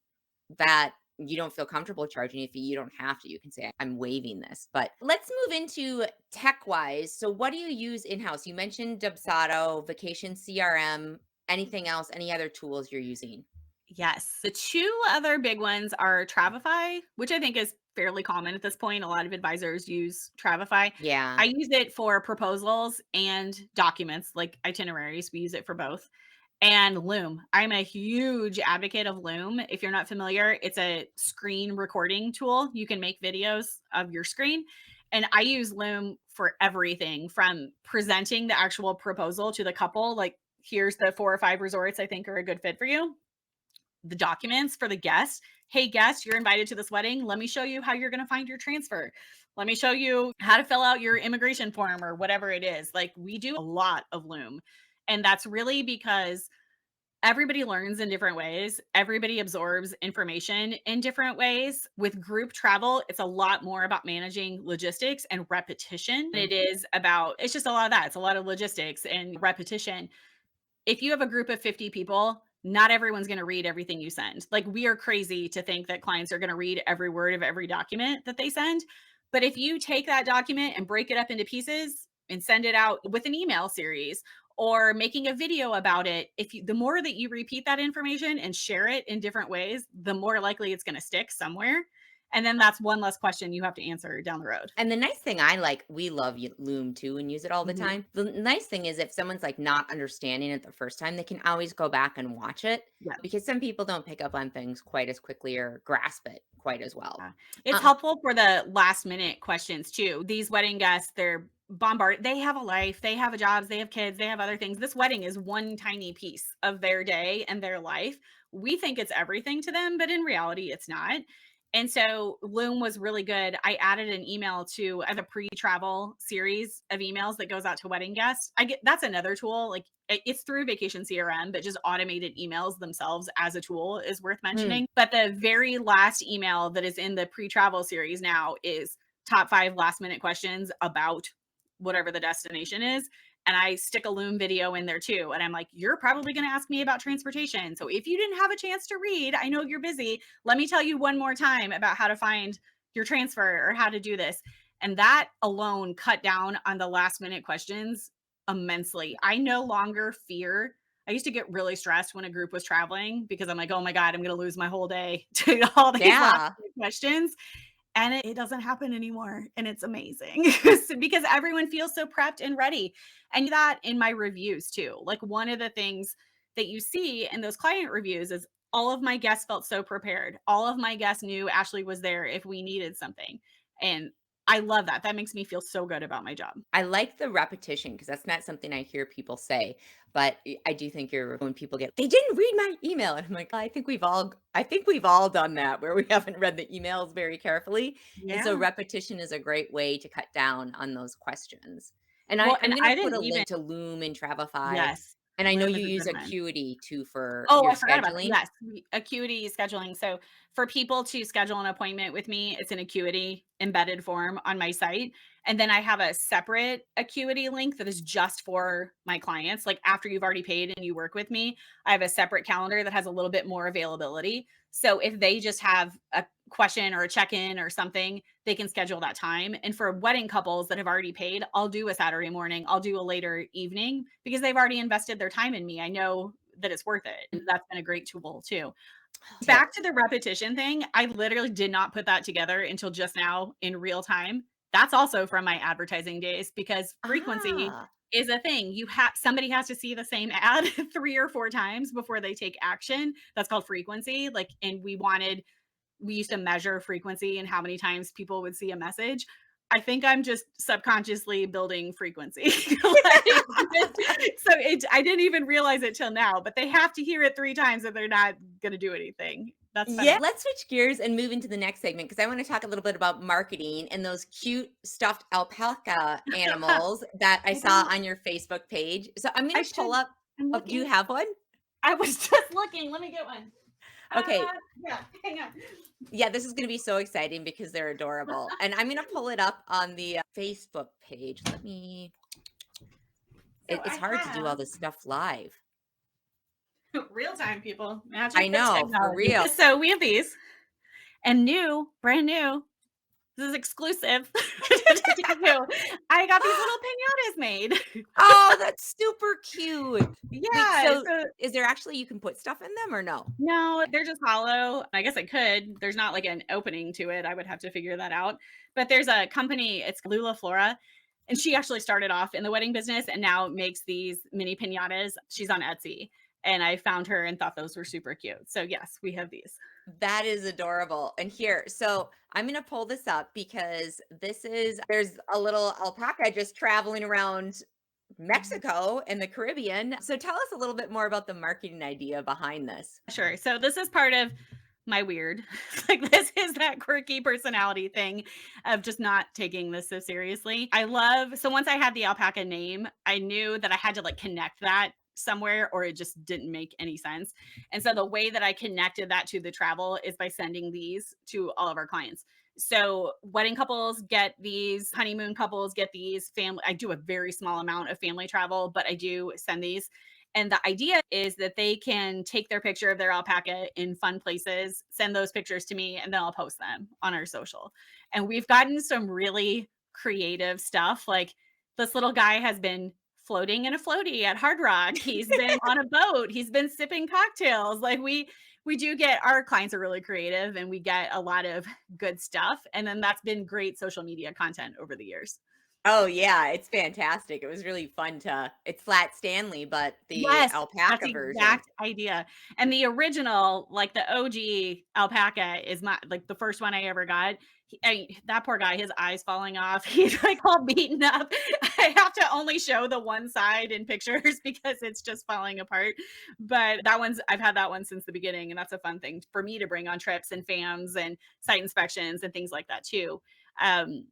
that you don't feel comfortable charging a fee, you don't have to. You can say, I'm waiving this. But let's move into tech wise. So, what do you use in house? You mentioned Dubsado, Vacation CRM, anything else, any other tools you're using? Yes. The 2 other big ones are Travefy, which I think is fairly common at this point. A lot of advisors use Travefy. Yeah. I use it for proposals and documents like itineraries. We use it for both. And Loom. I'm a huge advocate of Loom. If you're not familiar, it's a screen recording tool. You can make videos of your screen. And I use Loom for everything from presenting the actual proposal to the couple, like, here's the 4 or 5 resorts I think are a good fit for you, the documents for the guests. Hey, guests, you're invited to this wedding. Let me show you how you're going to find your transfer. Let me show you how to fill out your immigration form or whatever it is. Like, we do a lot of Loom. And that's really because everybody learns in different ways. Everybody absorbs information in different ways. With group travel, it's a lot more about managing logistics and repetition. Mm. It's just a lot of that. It's a lot of logistics and repetition. If you have a group of 50 people, not everyone's going to read everything you send. Like, we are crazy to think that clients are going to read every word of every document that they send. But if you take that document and break it up into pieces and send it out with an email series or making a video about it, the more that you repeat that information and share it in different ways, the more likely it's going to stick somewhere. And then that's one less question you have to answer down the road. And the nice thing I like, we love Loom too and use it all the Mhm. time. The nice thing is if someone's like not understanding it the first time, they can always go back and watch it Yeah. because some people don't pick up on things quite as quickly or grasp it quite as well. Yeah. It's Uh, helpful for the last minute questions too. These wedding guests, they're bombarded. They have a life, they have a jobs, they have kids, they have other things. This wedding is one tiny piece of their day and their life. We think it's everything to them, but in reality, it's not. And so Loom was really good. I added an email to the pre-travel series of emails that goes out to wedding guests. That's another tool. Like, it's through Vacation CRM, but just automated emails themselves as a tool is worth hmm. mentioning. But the very last email that is in the pre-travel series now is top 5 last minute questions about whatever the destination is. And I stick a Loom video in there too. And I'm like, you're probably going to ask me about transportation. So if you didn't have a chance to read, I know you're busy. Let me tell you one more time about how to find your transfer or how to do this. And that alone cut down on the last minute questions immensely. I no longer fear. I used to get really stressed when a group was traveling because I'm like, oh my God, I'm going to lose my whole day to all these last Yeah. minute questions. And it doesn't happen anymore, and it's amazing because everyone feels so prepped and ready. And that in my reviews too. Like, one of the things that you see in those client reviews is all of my guests felt so prepared. All of my guests knew Ashley was there if we needed something. And I love that. That makes me feel so good about my job. I like the repetition because that's not something I hear people say, but I do think you're when people get, they didn't read my email. And I'm like, I think we've all done that where we haven't read the emails very carefully. And so Yeah. repetition is a great way to cut down on those questions. And Well, I'm and going to I put didn't a even link to Loom and Travefy. yes, And I know Loom you is a use good one. Acuity too for Oh, your I forgot about that. scheduling. Yes, Acuity scheduling. So for people to schedule an appointment with me, it's an Acuity embedded form on my site. And then I have a separate Acuity link that is just for my clients. Like, after you've already paid and you work with me, I have a separate calendar that has a little bit more availability. So if they just have a question or a check-in or something, they can schedule that time. And for wedding couples that have already paid, I'll do a Saturday morning, I'll do a later evening because they've already invested their time in me. I know that it's worth it. And that's been a great tool too. Back Tips. to the repetition thing, I literally did not put that together until just now in real time. That's also from my advertising days because frequency Ah, is a thing. Somebody has to see the same ad 3 or 4 times before they take action. That's called frequency, like, and we used to measure frequency and how many times people would see a message. I think I'm just subconsciously building frequency. I didn't even realize it till now, but they have to hear it 3 times or they're not gonna do anything. That's yeah. funny. Let's switch gears and move into the next segment because I want to talk a little bit about marketing and those cute stuffed alpaca animals that I I saw don't on your Facebook page. So I'm I going to should pull up. I'm Oh, do you looking. have one? I was just looking. Let me get one. Okay. Yeah, hang on. Yeah, this is going to be so exciting because they're adorable. And I'm going to pull it up on the Facebook page. So It's I hard to do all have this stuff live. real time, people. I Magic of know, for technology. real. So we have these and brand new. This is exclusive. I got these little pinatas made. Oh, that's super cute. Wait, Yeah, so so is there actually you can put stuff in them or no? no, they're just hollow. I guess I could. There's not like an opening to it. I would have to figure that out. But there's a company, it's Lula Flora, and she actually started off in the wedding business and now makes these mini pinatas. She's on Etsy. And I found her and thought those were super cute. So yes, we have these. That is adorable. And here, so I'm going to pull this up because there's a little alpaca just traveling around Mexico and the Caribbean. So tell us a little bit more about the marketing idea behind this. Sure. So this is part of my weird. Like this is that quirky personality thing of just not taking this so seriously. So once I had the alpaca name, I knew that I had to like connect that somewhere or it just didn't make any sense. And so the way that I connected that to the travel is by sending these to all of our clients. So wedding couples get these, honeymoon couples get these, family I do a very small amount of family travel, but I do send these, and the idea is that they can take their picture of their alpaca in fun places, send those pictures to me, and then I'll post them on our social. And we've gotten some really creative stuff. Like this little guy has been floating in a floaty at Hard Rock. He's been on a boat. He's been sipping cocktails. Like we do get our clients are really creative and we get a lot of good stuff. And then that's been great social media content over the years. Oh yeah, it's fantastic. It was really fun it's Flat Stanley, but the Yes, that's alpaca the version. exact idea, and the original, like, the OG alpaca is my like, the first one I ever got. That poor guy, his eyes falling off, he's, like, all beaten up. I have to only show the one side in pictures because it's just falling apart, but I've had that one since the beginning, and that's a fun thing for me to bring on trips and FAMs and site inspections and things like that too. Um,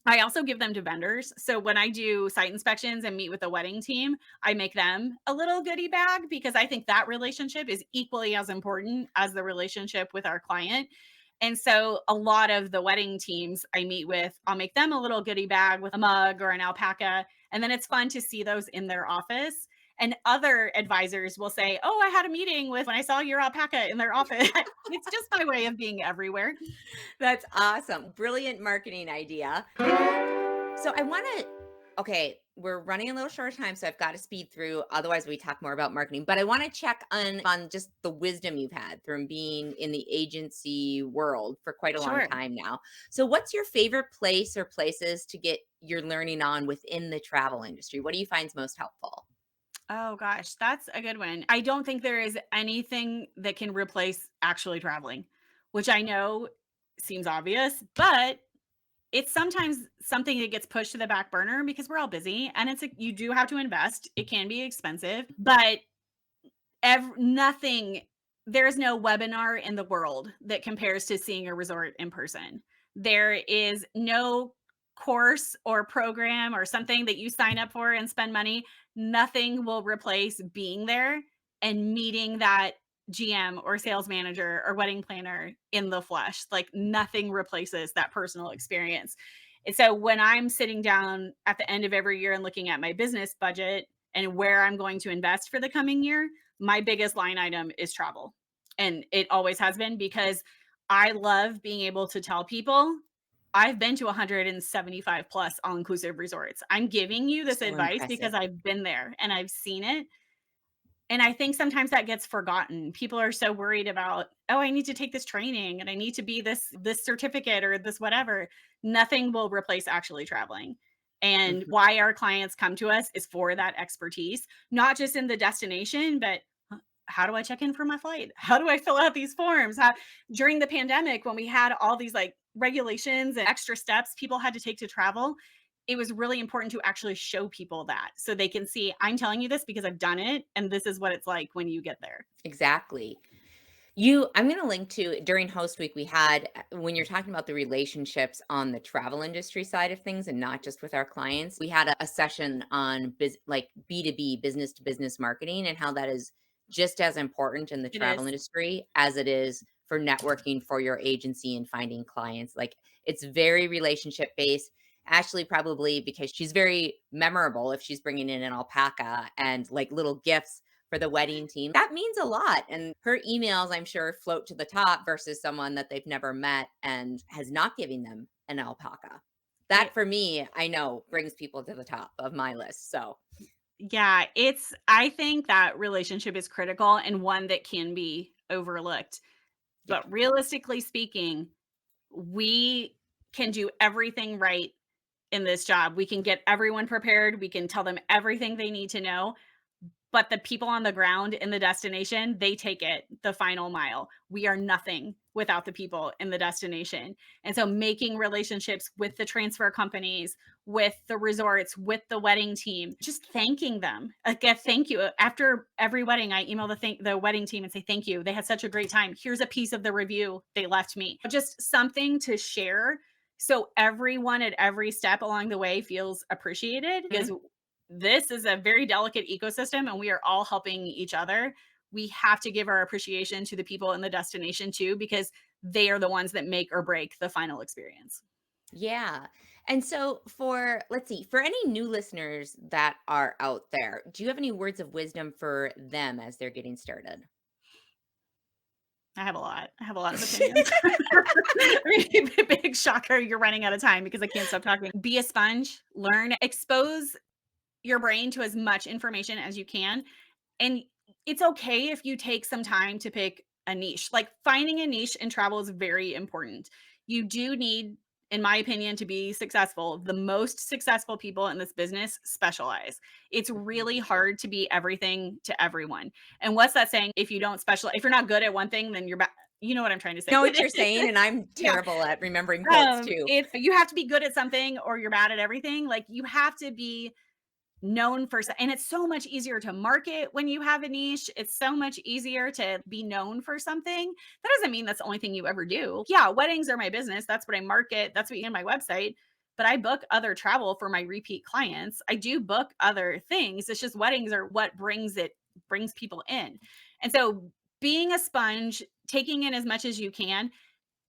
I also give them to vendors. So when I do site inspections and meet with the wedding team, I make them a little goodie bag because I think that relationship is equally as important as the relationship with our client. And so a lot of the wedding teams I meet with, I'll make them a little goodie bag with a mug or an alpaca. And then it's fun to see those in their office. And other advisors will say, "Oh, I had a meeting with when I saw your alpaca in their office." It's just my way of being everywhere. That's awesome. Brilliant marketing idea. So I want to okay, we're running a little short of time, so I've got to speed through. Otherwise, we talk more about marketing. But I want to check on just the wisdom you've had from being in the agency world for quite a long Sure. time now. So, what's your favorite place or places to get your learning on within the travel industry? What do you find most helpful? Oh gosh, that's a good one. I don't think there is anything that can replace actually traveling, which I know seems obvious, but it's sometimes something that gets pushed to the back burner because we're all busy and you do have to invest. It can be expensive, but nothing there is no webinar in the world that compares to seeing a resort in person. There is no course or program or something that you sign up for and spend money. Nothing will replace being there and meeting that GM or sales manager or wedding planner in the flesh. Like nothing replaces that personal experience. And so when I'm sitting down at the end of every year and looking at my business budget and where I'm going to invest for the coming year, my biggest line item is travel. And it always has been because I love being able to tell people I've been to 175 plus all inclusive resorts. I'm giving you this So advice impressive. because I've been there and I've seen it. And I think sometimes that gets forgotten. People are so worried about, oh, I need to take this training and I need to be this certificate or this whatever. Nothing will replace actually traveling. And Mhm. why our clients come to us is for that expertise, not just in the destination, but how do I check in for my flight? How do I fill out these forms? How during the pandemic when we had all these like regulations and extra steps people had to take to travel, it was really important to actually show people that so they can see I'm telling you this because I've done it and this is what it's like when you get there. Exactly. I'm gonna link to during host week, we had when you're talking about the relationships on the travel industry side of things and not just with our clients, we had a session on like B2B, business to business marketing, and how that is just as important in the It travel is. industry as it is for networking for your agency and finding clients. Like, it's very relationship based. Ashley, probably because she's very memorable if she's bringing in an alpaca and like little gifts for the wedding team. That means a lot. And her emails, I'm sure, float to the top versus someone that they've never met and has not given them an alpaca. That It for me, I know brings people to the top of my list. So, Yeah, it's I think that relationship is critical and one that can be overlooked. yeah. But realistically speaking, we can do everything right in this job. We can get everyone prepared. We can tell them everything they need to know. But the people on the ground in the destination, they take it the final mile. We are nothing without the people in the destination. And so making relationships with the transfer companies, with the resorts, with the wedding team, just thanking them. Like a thank you. After every wedding, I email the wedding team and say thank you. They had such a great time. Here's a piece of the review they left me. Just something to share so everyone at every step along the way feels appreciated Mhm. because this is a very delicate ecosystem and we are all helping each other. We have to give our appreciation to the people in the destination too, because they are the ones that make or break the final experience. Yeah. And so let's see, for any new listeners that are out there, do you have any words of wisdom for them as they're getting started? I have a lot. I have a lot of opinions. Big shocker. You're running out of time because I can't stop talking. Be a sponge, learn, expose your brain to as much information as you can. And it's okay if you take some time to pick a niche. Like finding a niche in travel is very important. You do need, in my opinion, to be successful. The most successful people in this business specialize. It's Mhm. really hard to be everything to everyone. And what's that saying? If you don't specialize, if you're not good at one thing, then you're bad. You know what I'm trying to say. Know what you're saying, and I'm Yeah. terrible at remembering quotes too. It's you have to be good at something or you're bad at everything. Like you have to be known for and it's so much easier to market when you have a niche. It's so much easier to be known for something. That doesn't mean that's the only thing you ever do. Yeah, weddings are my business. That's what I market. That's what you get on my website. But I book other travel for my repeat clients. I do book other things. It's just weddings are what brings people in. And so being a sponge, taking in as much as you can,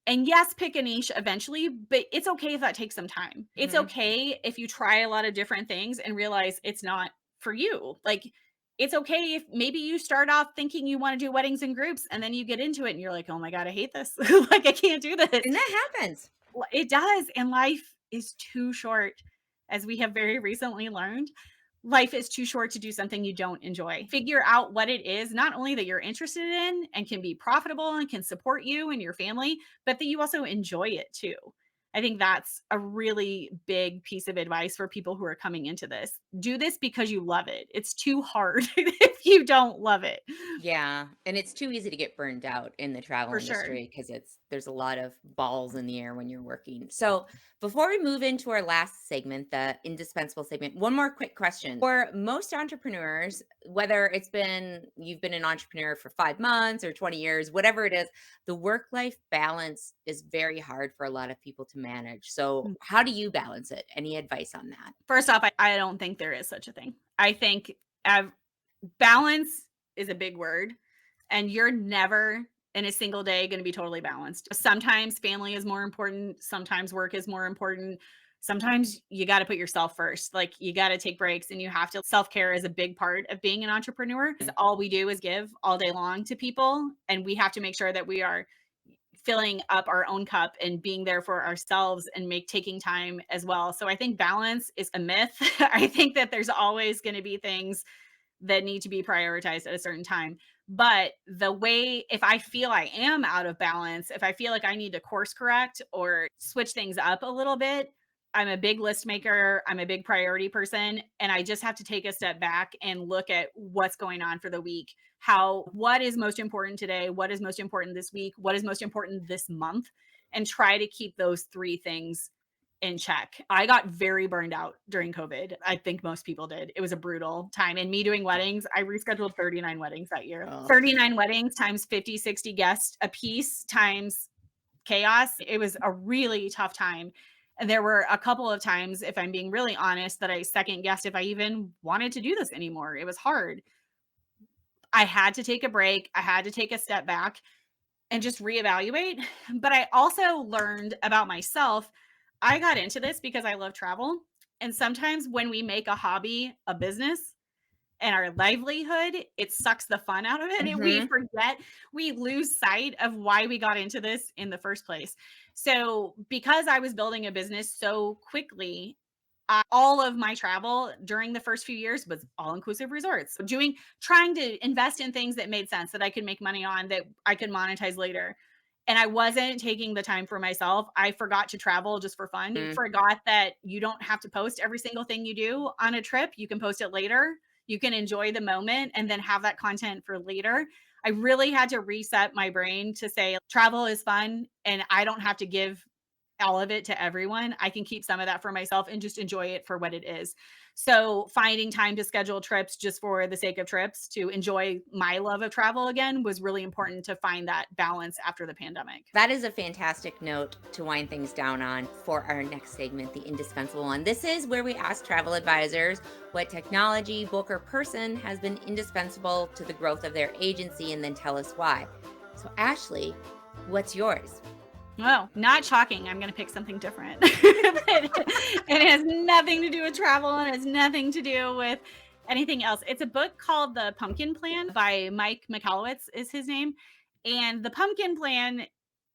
and yes, pick a niche eventually, but it's okay if that takes some time. It's Mhm. okay if you try a lot of different things and realize it's not for you. Like, it's okay if maybe you start off thinking you want to do weddings and groups and then you get into it and you're like, oh my God, I hate this. Like, I can't do this. And that happens. It does. And life is too short, as we have very recently learned. Life is too short to do something you don't enjoy. Figure out what it is, not only that you're interested in and can be profitable and can support you and your family, but that you also enjoy it too. I think that's a really big piece of advice for people who are coming into this. Do this because you love it. It's too hard if you don't love it. Yeah, and it's too easy to get burned out in the travel For sure. industry because there's a lot of balls in the air when you're working. So, before we move into our last segment, the indispensable segment, one more quick question. For most entrepreneurs, whether you've been an entrepreneur for 5 months or 20 years, whatever it is, the work-life balance is very hard for a lot of people to manage. So, how do you balance it? Any advice on that? First off, I don't think there is such a thing. I think balance is a big word, and you're never in a single day going to be totally balanced. Sometimes family is more important, sometimes work is more important. Sometimes you got to put yourself first. Like you got to take breaks and you have to self-care is a big part of being an entrepreneur. Is all we do is give all day long to people and we have to make sure that we are filling up our own cup and being there for ourselves and make taking time as well. So I think balance is a myth. I think that there's always going to be things that need to be prioritized at a certain time. But the way, if I feel I am out of balance, if I feel like I need to course correct or switch things up a little bit, I'm a big list maker. I'm a big priority person. And I just have to take a step back and look at what's going on for the week. What is most important today? What is most important this week? What is most important this month? And try to keep those three things in check. I got very burned out during COVID. I think most people did. It was a brutal time. And me doing weddings, I rescheduled 39 weddings that year. Oh. 39 weddings times 50, 60 guests a piece times chaos. It was a really tough time. And there were a couple of times, if I'm being really honest, that I second guessed if I even wanted to do this anymore. It was hard. I had to take a break. I had to take a step back and just reevaluate. But I also learned about myself. I got into this because I love travel. And sometimes when we make a hobby a business and our livelihood, it sucks the fun out of it. And we Mhm. forget, we lose sight of why we got into this in the first place. So, because I was building a business so quickly, all of my travel during the first few years was all inclusive resorts. Trying to invest in things that made sense that I could make money on, that I could monetize later. And I wasn't taking the time for myself. I forgot to travel just for fun. Mm. Forgot that you don't have to post every single thing you do on a trip. You can post it later. You can enjoy the moment and then have that content for later. I really had to reset my brain to say travel is fun and I don't have to give all of it to everyone. I can keep some of that for myself and just enjoy it for what it is. So, finding time to schedule trips just for the sake of trips to enjoy my love of travel again was really important to find that balance after the pandemic. That is a fantastic note to wind things down on for our next segment, the indispensable one. This is where we ask travel advisors what technology, book, or person has been indispensable to the growth of their agency and then tell us why. So, Ashley, what's yours? Well, not shocking. I'm going to pick something different. It has nothing to do with travel and has nothing to do with anything else. It's a book called The Pumpkin Plan by Mike Michalowicz is his name. And The Pumpkin Plan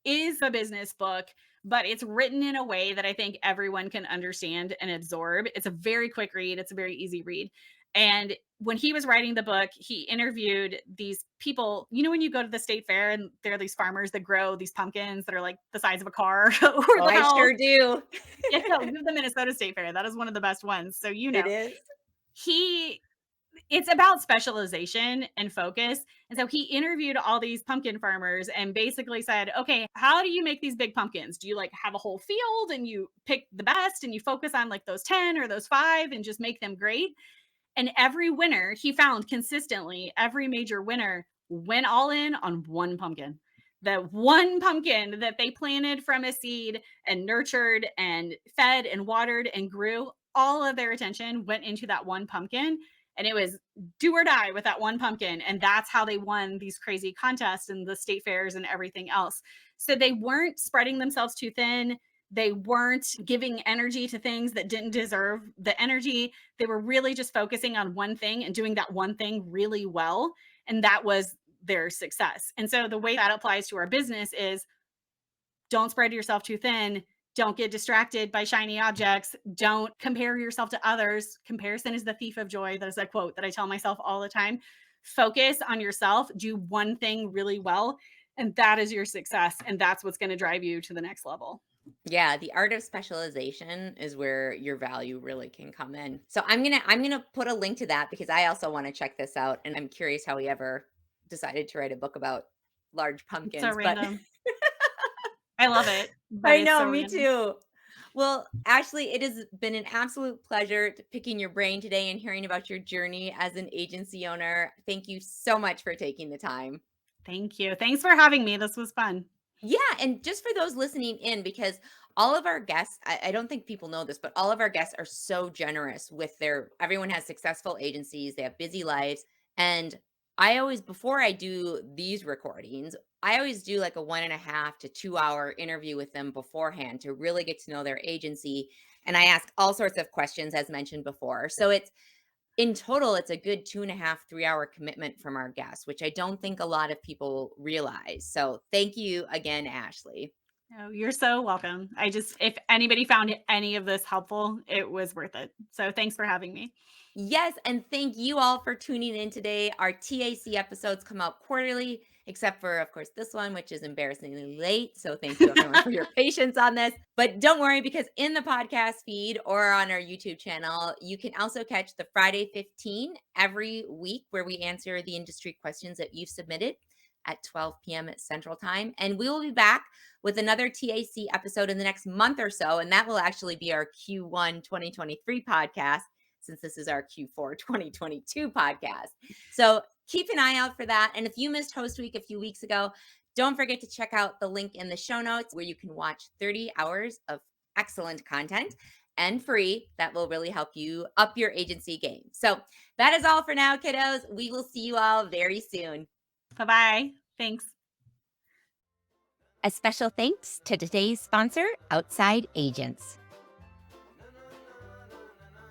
is a business book, but it's written in a way that I think everyone can understand and absorb. It's a very quick read. It's a very easy read. And when he was writing the book, he interviewed these people. You know, when you go to the state fair and there are these farmers that grow these pumpkins that are like the size of a car or Oh, the I house. sure do. Yeah, no, the Minnesota State Fair. That is one of the best ones. So, It is. he it's about specialization and focus. And so he interviewed all these pumpkin farmers and basically said, okay, how do you make these big pumpkins? Do you like have a whole field and you pick the best and you focus on like those 10 or those 5 and just make them great? And every winner he found consistently, every major winner went all in on one pumpkin. The one pumpkin that they planted from a seed and nurtured and fed and watered and grew, all of their attention went into that one pumpkin. And it was do or die with that one pumpkin. And that's how they won these crazy contests and the state fairs and everything else. So they weren't spreading themselves too thin. They weren't giving energy to things that didn't deserve the energy. They were really just focusing on one thing and doing that one thing really well. And that was their success. And so the way that applies to our business is don't spread yourself too thin. Don't get distracted by shiny objects. Don't compare yourself to others. Comparison is the thief of joy. That is a quote that I tell myself all the time. Focus on yourself. Do one thing really well. And that is your success. And that's what's going to drive you to the next level. Yeah, the art of specialization is where your value really can come in. So I'm gonna put a link to that because I also want to check this out, and I'm curious how he ever decided to write a book about large It's so pumpkins. But random. I love it, but I it's know, so me random. too. Well, Ashley, it has been an absolute pleasure picking your brain today and hearing about your journey as an agency owner. Thank you so much for taking the time. Thank you. Thanks for having me. This was fun. Yeah, and just for those listening in, because all of our guests, I don't think people know this, but all of our guests are so generous with everyone has successful agencies, they have busy lives. And I always, before I do these recordings, I always do like a 1.5 to 2 hour interview with them beforehand to really get to know their agency. And I ask all sorts of questions, as mentioned before. So it's in total, it's a good 2.5, 3 hour commitment from our guests, which I don't think a lot of people realize. So thank you again, Ashley. Oh, you're so welcome. If anybody found any of this helpful, it was worth it. So thanks for having me. Yes, and thank you all for tuning in today. Our TAC episodes come out quarterly, except for, of course, this one, which is embarrassingly late. So thank you everyone for your patience on this. But don't worry, because in the podcast feed or on our YouTube channel, you can also catch the Friday 15 every week where we answer the industry questions that you've submitted at 12 p.m. at Central Time. And we will be back with another TAC episode in the next month or so. And that will actually be our Q1 2023 podcast, since this is our Q4 2022 podcast. So keep an eye out for that. And if you missed Host Week a few weeks ago, don't forget to check out the link in the show notes where you can watch 30 hours of excellent content and free that will really help you up your agency game. So that is all for now, kiddos. We will see you all very soon. Bye-bye. Thanks. A special thanks to today's sponsor, Outside Agents.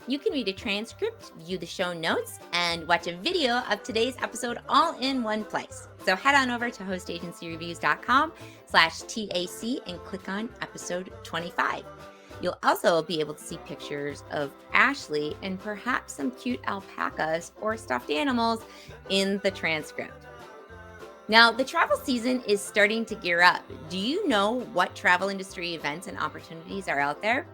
You can read a transcript, view the show notes, and watch a video of today's episode all in one place. So head on over to hostagencyreviews.com/TAC and click on episode 25. You'll also be able to see pictures of Ashley and perhaps some cute alpacas or stuffed animals in the transcript. Now, the travel season is starting to gear up. Do you know what travel industry events and opportunities are out there?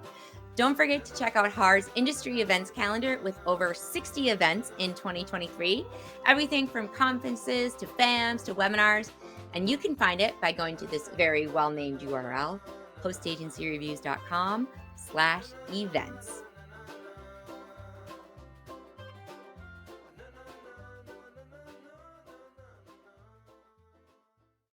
Don't forget to check out HAR's industry events calendar with over 60 events in 2023, everything from conferences to FAMs to webinars. And you can find it by going to this very well-named URL, hostagencyreviews.com/events.